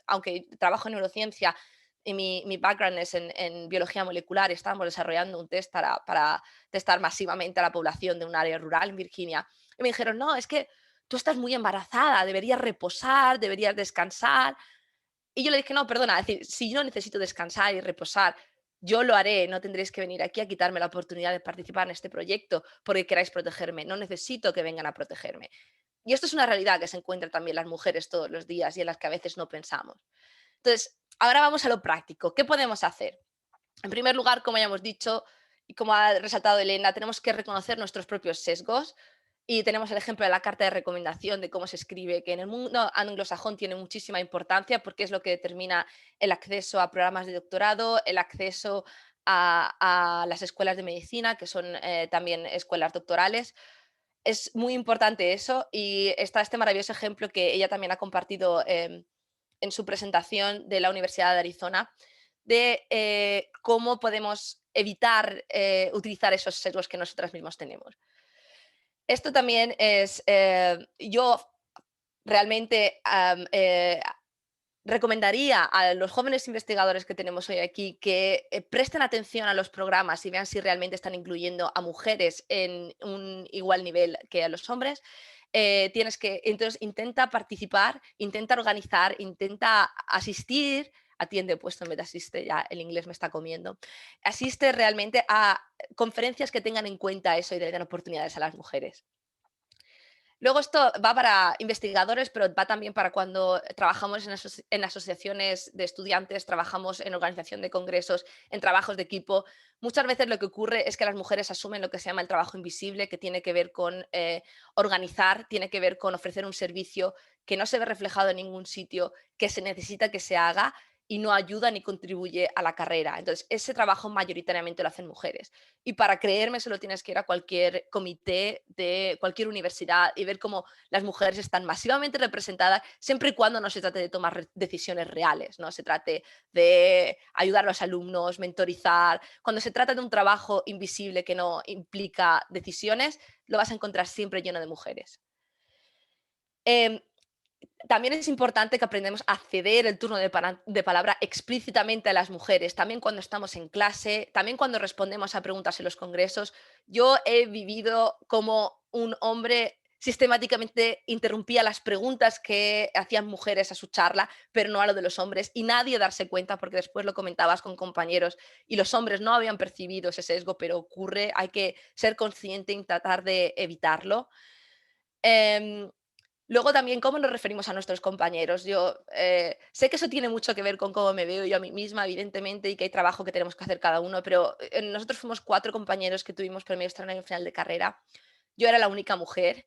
aunque trabajo en neurociencia y mi background es en biología molecular, estábamos desarrollando un test para testar masivamente a la población de un área rural en Virginia. Y me dijeron, no, es que tú estás muy embarazada, deberías reposar, deberías descansar. Y yo le dije, no, perdona, es decir, si yo necesito descansar y reposar, yo lo haré, no tendréis que venir aquí a quitarme la oportunidad de participar en este proyecto porque queráis protegerme, no necesito que vengan a protegerme. Y esto es una realidad que se encuentran también las mujeres todos los días y en las que a veces no pensamos. Entonces, ahora vamos a lo práctico. ¿Qué podemos hacer? En primer lugar, como ya hemos dicho y como ha resaltado Elena, tenemos que reconocer nuestros propios sesgos. Y tenemos el ejemplo de la carta de recomendación de cómo se escribe, que en el mundo anglosajón tiene muchísima importancia porque es lo que determina el acceso a programas de doctorado, el acceso a las escuelas de medicina, que son también escuelas doctorales. Es muy importante eso, y está este maravilloso ejemplo que ella también ha compartido en su presentación de la Universidad de Arizona, de cómo podemos evitar utilizar esos sesgos que nosotras mismos tenemos. Esto también es, yo realmente recomendaría a los jóvenes investigadores que tenemos hoy aquí que presten atención a los programas y vean si realmente están incluyendo a mujeres en un igual nivel que a los hombres. Entonces intenta participar, intenta organizar, intenta asistir, atiende puesto en vez de asiste, ya el inglés me está comiendo, asiste realmente a conferencias que tengan en cuenta eso y le den oportunidades a las mujeres. Luego esto va para investigadores, pero va también para cuando trabajamos en asociaciones de estudiantes, trabajamos en organización de congresos, en trabajos de equipo. Muchas veces lo que ocurre es que las mujeres asumen lo que se llama el trabajo invisible, que tiene que ver con organizar, tiene que ver con ofrecer un servicio que no se ve reflejado en ningún sitio, que se necesita que se haga y no ayuda ni contribuye a la carrera. Entonces, ese trabajo mayoritariamente lo hacen mujeres. Y para creerme, solo tienes que ir a cualquier comité de cualquier universidad y ver cómo las mujeres están masivamente representadas, siempre y cuando no se trate de tomar decisiones reales, no se trate de ayudar a los alumnos, mentorizar. Cuando se trata de un trabajo invisible que no implica decisiones, lo vas a encontrar siempre lleno de mujeres. También es importante que aprendamos a ceder el turno de palabra explícitamente a las mujeres, también cuando estamos en clase, también cuando respondemos a preguntas en los congresos. Yo he vivido como un hombre sistemáticamente interrumpía las preguntas que hacían mujeres a su charla, pero no a lo de los hombres, y nadie darse cuenta, porque después lo comentabas con compañeros y los hombres no habían percibido ese sesgo, pero ocurre, hay que ser consciente y tratar de evitarlo. Luego también cómo nos referimos a nuestros compañeros. Yo sé que eso tiene mucho que ver con cómo me veo yo a mí misma, evidentemente, y que hay trabajo que tenemos que hacer cada uno, pero nosotros fuimos 4 compañeros que tuvimos premio extraordinario final de carrera. Yo era la única mujer,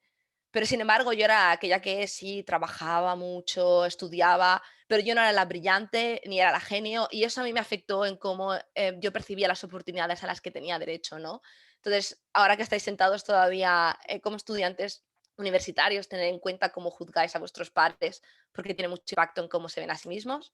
pero sin embargo yo era aquella que sí trabajaba mucho, estudiaba, pero yo no era la brillante ni era la genio, y eso a mí me afectó en cómo yo percibía las oportunidades a las que tenía derecho, ¿no? Entonces, ahora que estáis sentados todavía como estudiantes universitarios, tener en cuenta cómo juzgáis a vuestros pares, porque tiene mucho impacto en cómo se ven a sí mismos.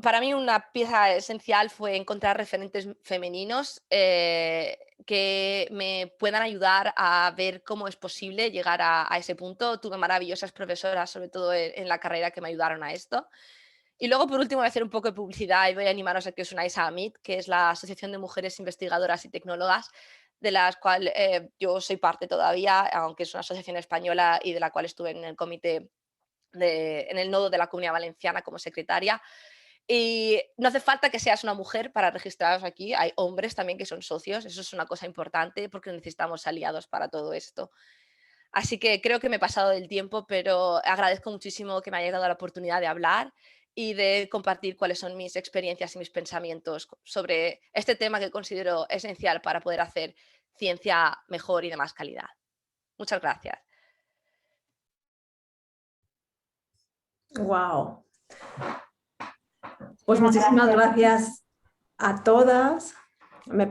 Para mí una pieza esencial fue encontrar referentes femeninos que me puedan ayudar a ver cómo es posible llegar a ese punto. Tuve maravillosas profesoras, sobre todo en la carrera, que me ayudaron a esto. Y luego, por último, voy a hacer un poco de publicidad y voy a animaros a que os unáis a AMIT, que es la Asociación de Mujeres Investigadoras y Tecnólogas, de la cual yo soy parte todavía, aunque es una asociación española y de la cual estuve en el comité, en el nodo de la Comunidad Valenciana como secretaria. Y no hace falta que seas una mujer para registraros aquí, hay hombres también que son socios, eso es una cosa importante porque necesitamos aliados para todo esto. Así que creo que me he pasado del tiempo, pero agradezco muchísimo que me haya dado la oportunidad de hablar y de compartir cuáles son mis experiencias y mis pensamientos sobre este tema que considero esencial para poder hacer ciencia mejor y de más calidad. Muchas gracias. Wow. Pues muchísimas gracias a todas. Me ha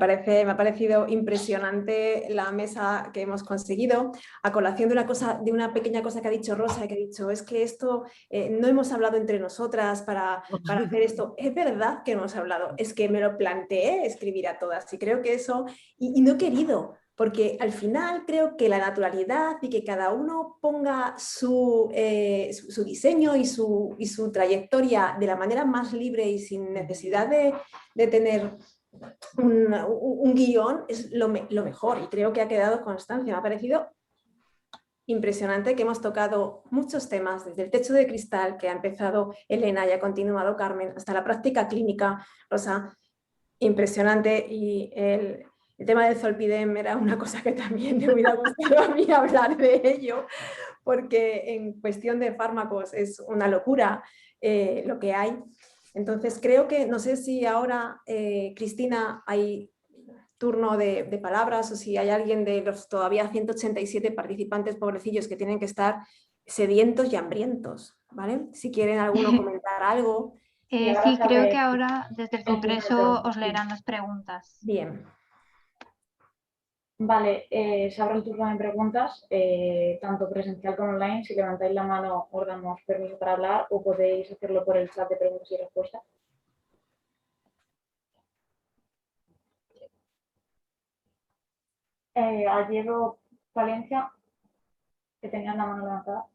parecido impresionante la mesa que hemos conseguido. A colación de una pequeña cosa que ha dicho Rosa, que ha dicho, es que esto no hemos hablado entre nosotras para hacer esto. Es verdad que no hemos hablado, es que me lo planteé escribir a todas y creo que eso, y no he querido, porque al final creo que la naturalidad y que cada uno ponga su diseño y su trayectoria de la manera más libre y sin necesidad de tener un guión es lo mejor, y creo que ha quedado constancia. Me ha parecido impresionante que hemos tocado muchos temas, desde el techo de cristal que ha empezado Elena y ha continuado Carmen, hasta la práctica clínica, Rosa, impresionante. Y el tema del zolpidem era una cosa que también me hubiera gustado a mí hablar de ello, porque en cuestión de fármacos es una locura lo que hay. Entonces creo que, no sé si ahora, Cristina, hay turno de palabras, o si hay alguien de los todavía 187 participantes pobrecillos que tienen que estar sedientos y hambrientos, ¿vale? Si quieren alguno comentar algo. Sí, creo que ahora desde el Congreso os leerán las preguntas. Bien. Vale, se abre el turno de preguntas, tanto presencial como online. Si levantáis la mano, os damos permiso para hablar, o podéis hacerlo por el chat de preguntas y respuestas. Diego Valencia, que tenías la mano levantada.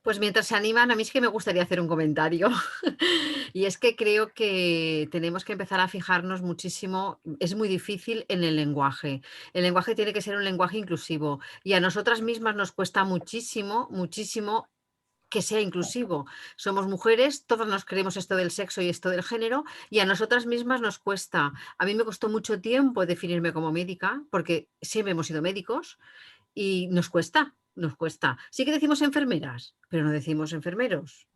Pues mientras se animan, a mí es que me gustaría hacer un comentario. Y es que creo que tenemos que empezar a fijarnos muchísimo, es muy difícil en el lenguaje. El lenguaje tiene que ser un lenguaje inclusivo y a nosotras mismas nos cuesta muchísimo, muchísimo que sea inclusivo. Somos mujeres, todas nos creemos esto del sexo y esto del género, y a nosotras mismas nos cuesta. A mí me costó mucho tiempo definirme como médica, porque siempre hemos sido médicos, y nos cuesta, nos cuesta. Sí que decimos enfermeras, pero no decimos enfermeros.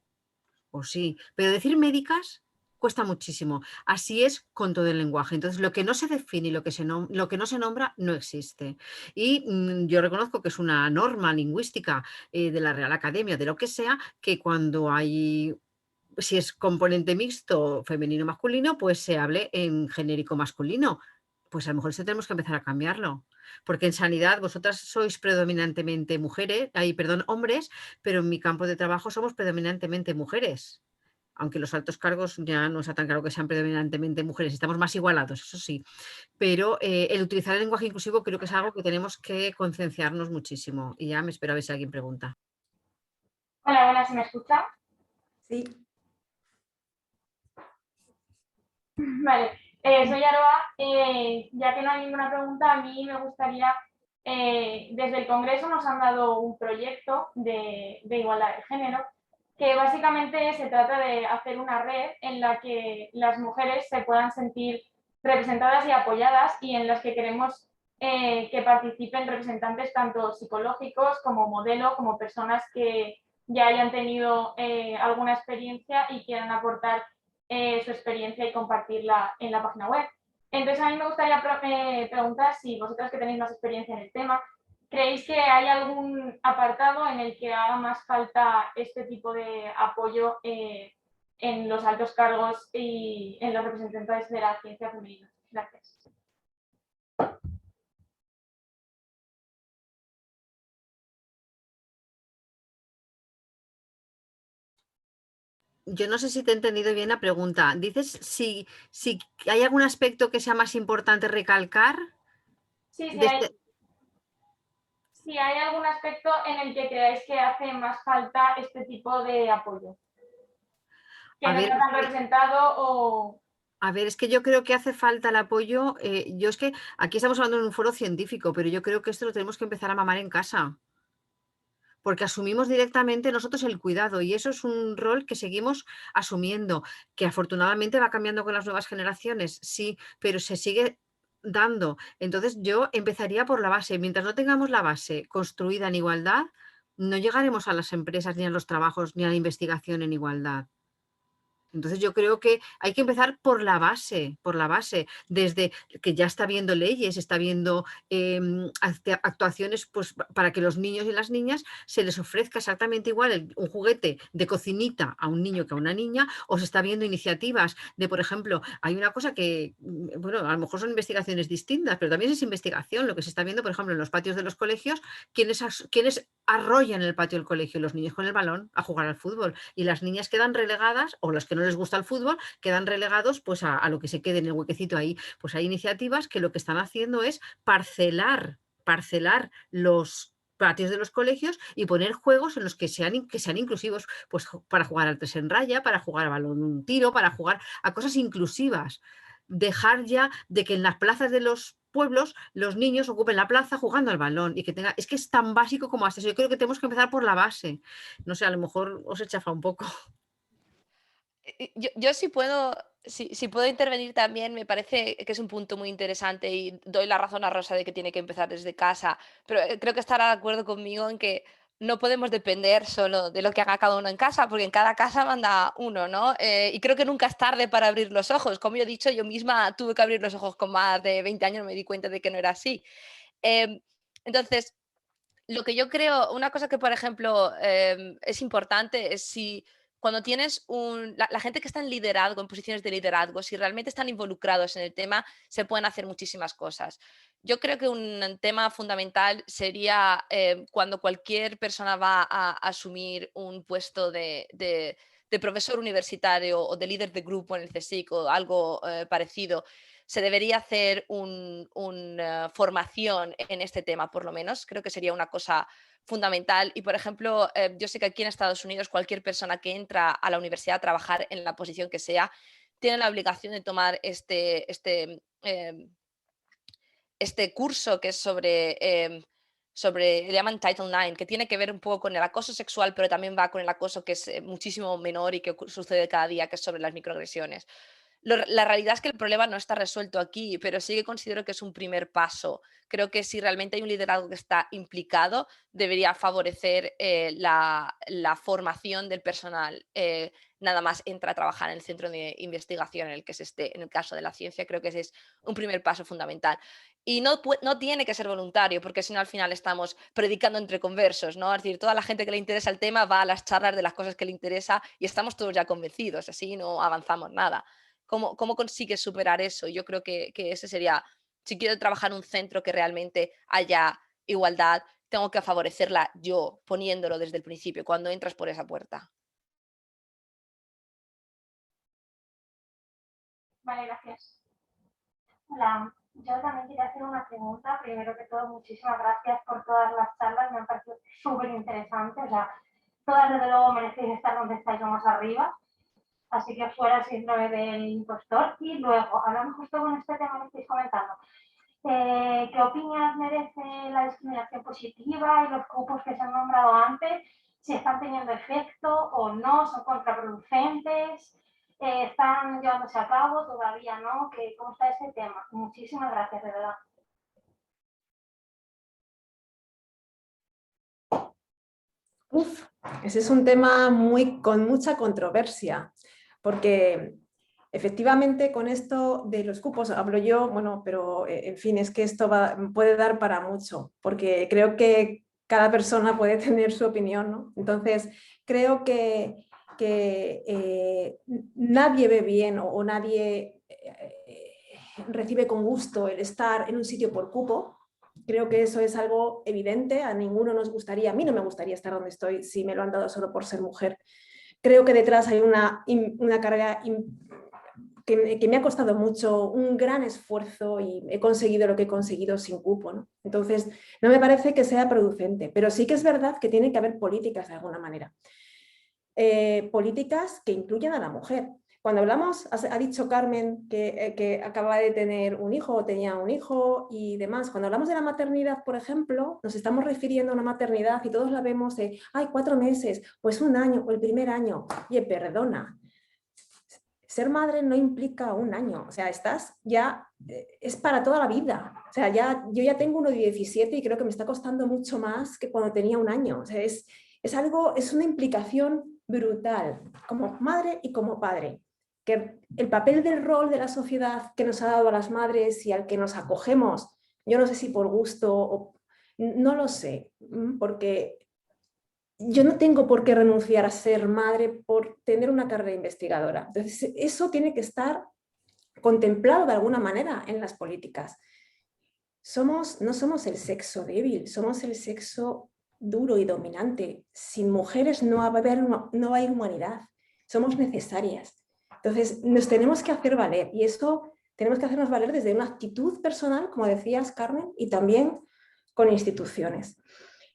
O sí, pero decir médicas cuesta muchísimo. Así es con todo el lenguaje. Entonces, lo que no se define y lo que no se nombra no existe. Y yo reconozco que es una norma lingüística de la Real Academia, de lo que sea, que cuando hay, si es componente mixto femenino-masculino, pues se hable en genérico masculino. Pues a lo mejor eso tenemos que empezar a cambiarlo. Porque en sanidad vosotras sois predominantemente mujeres, hombres, pero en mi campo de trabajo somos predominantemente mujeres. Aunque los altos cargos ya no está tan claro que sean predominantemente mujeres, estamos más igualados, eso sí. Pero el utilizar el lenguaje inclusivo creo que es algo que tenemos que concienciarnos muchísimo. Y ya me espero a ver si alguien pregunta. Hola, buenas, ¿se me escucha? Sí. Vale, Soy Aroa. Ya que no hay ninguna pregunta, a mí me gustaría, desde el Congreso nos han dado un proyecto de igualdad de género, que básicamente se trata de hacer una red en la que las mujeres se puedan sentir representadas y apoyadas, y en las que queremos que participen representantes tanto psicológicos como modelo, como personas que ya hayan tenido alguna experiencia y quieran aportar su experiencia y compartirla en la página web. Entonces, a mí me gustaría preguntar si vosotras, que tenéis más experiencia en el tema, ¿creéis que hay algún apartado en el que haga más falta este tipo de apoyo en los altos cargos y en los representantes de la ciencia femenina? Gracias. Yo no sé si te he entendido bien la pregunta. Dices si hay algún aspecto que sea más importante recalcar. Sí, Desde... si hay algún aspecto en el que creáis que hace más falta este tipo de apoyo, que A no ver, está tan representado o... A ver, es que yo creo que hace falta el apoyo. Yo es que aquí estamos hablando en un foro científico, pero yo creo que esto lo tenemos que empezar a mamar en casa, porque asumimos directamente nosotros el cuidado, y eso es un rol que seguimos asumiendo, que afortunadamente va cambiando con las nuevas generaciones, sí, pero se sigue dando. Entonces yo empezaría por la base. Mientras no tengamos la base construida en igualdad, no llegaremos a las empresas, ni a los trabajos, ni a la investigación en igualdad. Entonces yo creo que hay que empezar por la base, desde que ya está habiendo leyes, está habiendo actuaciones, pues, para que los niños y las niñas se les ofrezca exactamente igual un juguete de cocinita a un niño que a una niña, o se está viendo iniciativas de, por ejemplo, hay una cosa que, bueno, a lo mejor son investigaciones distintas, pero también es investigación, lo que se está viendo, por ejemplo, en los patios de los colegios, quienes arrollan el patio del colegio, los niños con el balón a jugar al fútbol, y las niñas quedan relegadas, o los que no les gusta el fútbol, quedan relegados pues a lo que se quede en el huequecito ahí. Pues hay iniciativas que lo que están haciendo es parcelar los patios de los colegios y poner juegos en los que sean inclusivos, pues para jugar al 3 en raya, para jugar a balón un tiro, para jugar a cosas inclusivas. Dejar ya de que en las plazas de los pueblos los niños ocupen la plaza jugando al balón, y que tenga, es que es tan básico como hasta eso. Yo creo que tenemos que empezar por la base. No sé, a lo mejor os he chafado un poco. Yo sí puedo, si puedo intervenir también, me parece que es un punto muy interesante, y doy la razón a Rosa de que tiene que empezar desde casa, pero creo que estará de acuerdo conmigo en que no podemos depender solo de lo que haga cada uno en casa, porque en cada casa manda uno, ¿no? Y creo que nunca es tarde para abrir los ojos. Como yo he dicho, yo misma tuve que abrir los ojos con más de 20 años, me di cuenta de que no era así. Em, entonces, lo que yo creo, una cosa que, por ejemplo, es importante es si cuando tienes la gente que está en liderazgo, en posiciones de liderazgo, si realmente están involucrados en el tema, se pueden hacer muchísimas cosas. Yo creo que un tema fundamental sería cuando cualquier persona va a asumir un puesto de profesor universitario o de líder de grupo en el CSIC o algo parecido, se debería hacer una formación en este tema, por lo menos. Creo que sería una cosa fundamental. Y, por ejemplo, yo sé que aquí en Estados Unidos cualquier persona que entra a la universidad a trabajar en la posición que sea, tiene la obligación de tomar este curso que es le llaman Title IX, que tiene que ver un poco con el acoso sexual, pero también va con el acoso que es muchísimo menor y que sucede cada día, que es sobre las microagresiones. La realidad es que el problema no está resuelto aquí, pero sí que considero que es un primer paso. Creo que si realmente hay un liderazgo que está implicado, debería favorecer la formación del personal. Nada más entra a trabajar en el centro de investigación en el que se esté. En el caso de la ciencia, creo que ese es un primer paso fundamental. Y no tiene que ser voluntario, porque si no al final estamos predicando entre conversos, ¿no? Es decir, toda la gente que le interesa el tema va a las charlas de las cosas que le interesa y estamos todos ya convencidos, así no avanzamos nada. ¿Cómo consigues superar eso? Yo creo que ese sería, si quiero trabajar en un centro que realmente haya igualdad, tengo que favorecerla yo, poniéndolo desde el principio, cuando entras por esa puerta. Vale, gracias. Hola, yo también quería hacer una pregunta. Primero que todo, muchísimas gracias por todas las charlas, me han parecido súper interesantes. O sea, todas desde luego merecéis estar donde estáis, más arriba. así que fuera el síndrome del impostor. Y luego, hablamos justo con este tema que estáis comentando. ¿Qué opinión merece la discriminación positiva y los cupos que se han nombrado antes? Si están teniendo efecto o no, son contraproducentes, están llevándose a cabo, todavía no. ¿Cómo está ese tema? Muchísimas gracias, de verdad. Uf, ese es un tema con mucha controversia, porque efectivamente con esto de los cupos hablo yo, bueno, pero en fin, es que esto puede dar para mucho, porque creo que cada persona puede tener su opinión, ¿no? Entonces, creo que nadie ve bien o nadie recibe con gusto el estar en un sitio por cupo. Creo que eso es algo evidente, a ninguno nos gustaría, a mí no me gustaría estar donde estoy si me lo han dado solo por ser mujer. Creo que detrás hay una carrera que me ha costado mucho, un gran esfuerzo y he conseguido lo que he conseguido sin cupo, ¿no? Entonces, no me parece que sea producente, pero sí que es verdad que tiene que haber políticas de alguna manera. Políticas que incluyan a la mujer. Cuando hablamos, ha dicho Carmen que acaba de tener un hijo o tenía un hijo y demás. Cuando hablamos de la maternidad, por ejemplo, nos estamos refiriendo a una maternidad y todos la vemos de, ay, 4 meses, pues 1 año o el primer año. Oye, perdona, ser madre no implica 1 año, o sea, estás ya, es para toda la vida. O sea, yo ya tengo uno de 17 y creo que me está costando mucho más que cuando tenía 1 año. O sea, es una implicación brutal como madre y como padre. Que el papel del rol de la sociedad que nos ha dado a las madres y al que nos acogemos, yo no sé si por gusto o no lo sé, porque yo no tengo por qué renunciar a ser madre por tener una carrera investigadora. Entonces, eso tiene que estar contemplado de alguna manera en las políticas. No somos el sexo débil, somos el sexo duro y dominante. Sin mujeres no hay humanidad, somos necesarias. Entonces, nos tenemos que hacer valer y eso tenemos que hacernos valer desde una actitud personal, como decías, Carmen, y también con instituciones.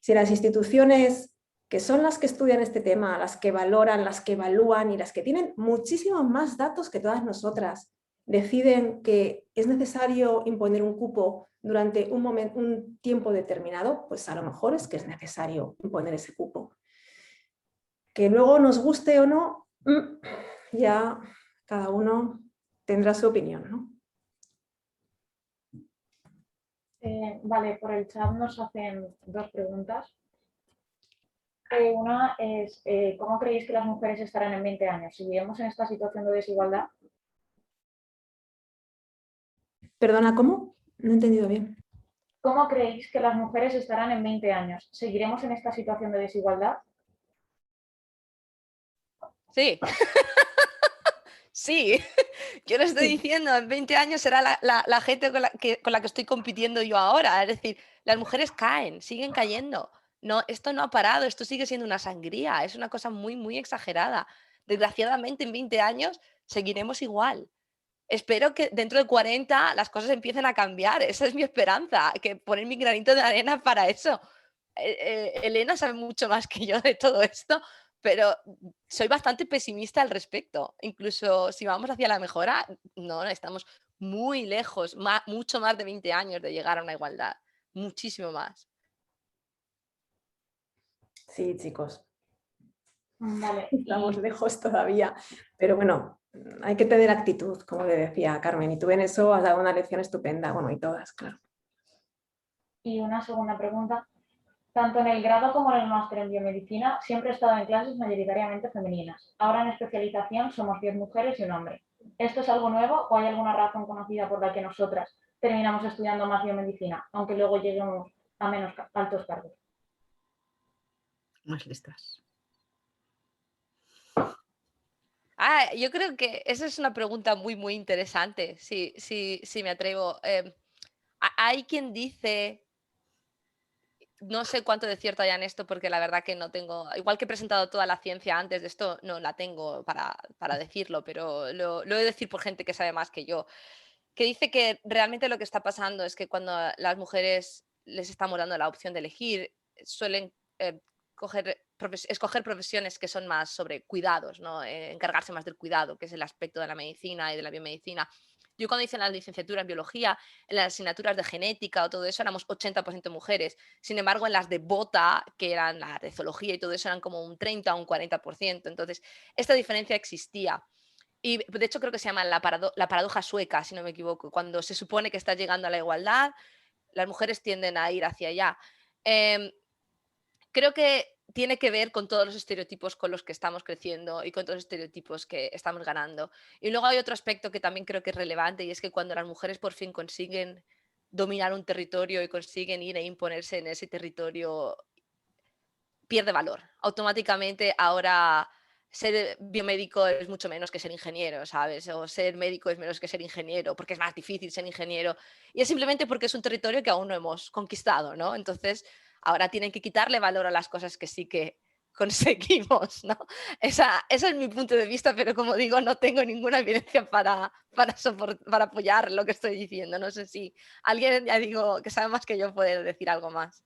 Si las instituciones que son las que estudian este tema, las que valoran, las que evalúan y las que tienen muchísimos más datos que todas nosotras, deciden que es necesario imponer un cupo durante un tiempo determinado, pues a lo mejor es que es necesario imponer ese cupo. Que luego nos guste o no, ya cada uno tendrá su opinión, ¿no? Vale, por el chat nos hacen 2 preguntas. Una es, ¿cómo creéis que las mujeres estarán en 20 años? ¿Seguiremos en esta situación de desigualdad? Perdona, ¿cómo? No he entendido bien. ¿Cómo creéis que las mujeres estarán en 20 años? ¿Seguiremos en esta situación de desigualdad? Sí. Sí, yo lo estoy diciendo, en 20 años será la gente con la que estoy compitiendo yo ahora. Es decir, las mujeres caen, siguen cayendo. No, esto no ha parado, esto sigue siendo una sangría, es una cosa muy, muy exagerada. Desgraciadamente, en 20 años seguiremos igual. Espero que dentro de 40 las cosas empiecen a cambiar. Esa es mi esperanza, que poner mi granito de arena para eso. Elena sabe mucho más que yo de todo esto, pero soy bastante pesimista al respecto. Incluso si vamos hacia la mejora, no, estamos muy lejos, mucho más de 20 años de llegar a una igualdad. Muchísimo más. Sí, chicos. Vale. Estamos lejos todavía, pero bueno, hay que tener actitud, como le decía Carmen, y tú en eso has dado una lección estupenda, bueno, y todas, claro. Y una segunda pregunta. Tanto en el grado como en el máster en biomedicina siempre he estado en clases mayoritariamente femeninas. Ahora en especialización somos 10 mujeres y un hombre. ¿Esto es algo nuevo o hay alguna razón conocida por la que nosotras terminamos estudiando más biomedicina, aunque luego lleguemos a menos altos cargos? Más listas. Yo creo que esa es una pregunta muy, muy interesante, si me atrevo. Hay quien dice, no sé cuánto de cierto hay en esto, porque la verdad que no tengo, igual que he presentado toda la ciencia antes de esto, no la tengo para decirlo, pero lo he de decir por gente que sabe más que yo, que dice que realmente lo que está pasando es que cuando las mujeres les estamos dando la opción de elegir, suelen escoger profesiones que son más sobre cuidados, ¿no? Encargarse más del cuidado, que es el aspecto de la medicina y de la biomedicina. Yo cuando hice la licenciatura en biología, en las asignaturas de genética o todo eso, éramos 80% mujeres. Sin embargo, en las de bota, que eran la de zoología y todo eso, eran como un 30 o un 40%. Entonces, esta diferencia existía. Y de hecho creo que se llama la paradoja sueca, si no me equivoco. Cuando se supone que está llegando a la igualdad, las mujeres tienden a ir hacia allá. Creo que tiene que ver con todos los estereotipos con los que estamos creciendo y con todos los estereotipos que estamos ganando. Y luego hay otro aspecto que también creo que es relevante, y es que cuando las mujeres por fin consiguen dominar un territorio y consiguen ir e imponerse en ese territorio, pierde valor. Automáticamente ahora ser biomédico es mucho menos que ser ingeniero, ¿sabes? O ser médico es menos que ser ingeniero, porque es más difícil ser ingeniero. Y es simplemente porque es un territorio que aún no hemos conquistado, ¿no? Entonces, ahora tienen que quitarle valor a las cosas que sí que conseguimos, ¿no? Ese es mi punto de vista, pero como digo, no tengo ninguna evidencia para apoyar lo que estoy diciendo. No sé si alguien, ya digo, que sabe más que yo puede decir algo más.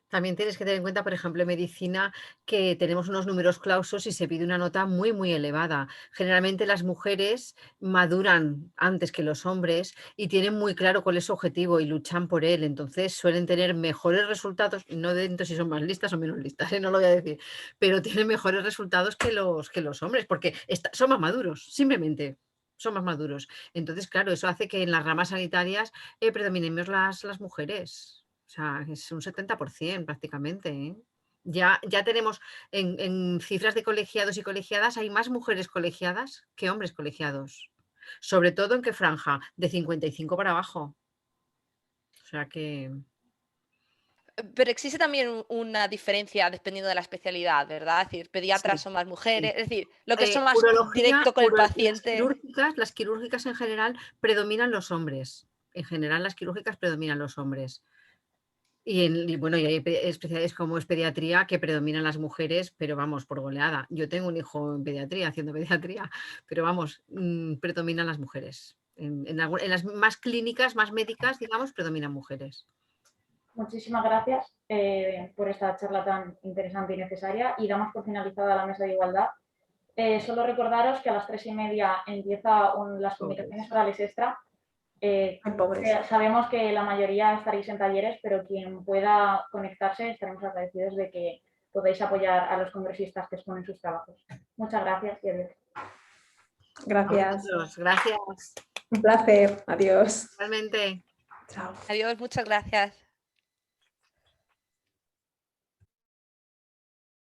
También tienes que tener en cuenta, por ejemplo, en medicina, que tenemos unos números clausos y se pide una nota muy, muy elevada. Generalmente las mujeres maduran antes que los hombres y tienen muy claro cuál es su objetivo y luchan por él. Entonces suelen tener mejores resultados, no dentro si son más listas o menos listas, no lo voy a decir, pero tienen mejores resultados que los hombres, porque son más maduros, simplemente. Son más maduros. Entonces, claro, eso hace que en las ramas sanitarias predominemos las mujeres. O sea, es un 70% prácticamente, ¿eh? Ya tenemos en cifras de colegiados y colegiadas, hay más mujeres colegiadas que hombres colegiados. Sobre todo en qué franja, de 55 para abajo. O sea que... Pero existe también una diferencia dependiendo de la especialidad, ¿verdad? Es decir, pediatras Sí, son más mujeres, sí. es decir, lo que son más Urología, directo con el paciente. las quirúrgicas en general predominan los hombres. En general las quirúrgicas predominan los hombres. Y bueno, y hay especialidades como es pediatría que predominan las mujeres, pero vamos, por goleada. Yo tengo un hijo en pediatría, haciendo pediatría, pero vamos, predominan las mujeres. En las más clínicas, más médicas, digamos, predominan mujeres. Muchísimas gracias por esta charla tan interesante y necesaria, y damos por finalizada la mesa de igualdad. Solo recordaros que a las 3:30 empiezan las comunicaciones orales extra. Sabemos que la mayoría estaréis en talleres, pero quien pueda conectarse estaremos agradecidos de que podáis apoyar a los congresistas que exponen sus trabajos. Muchas gracias y adiós. Gracias. Gracias. Un placer. Adiós. Realmente. Chao. Adiós, muchas gracias.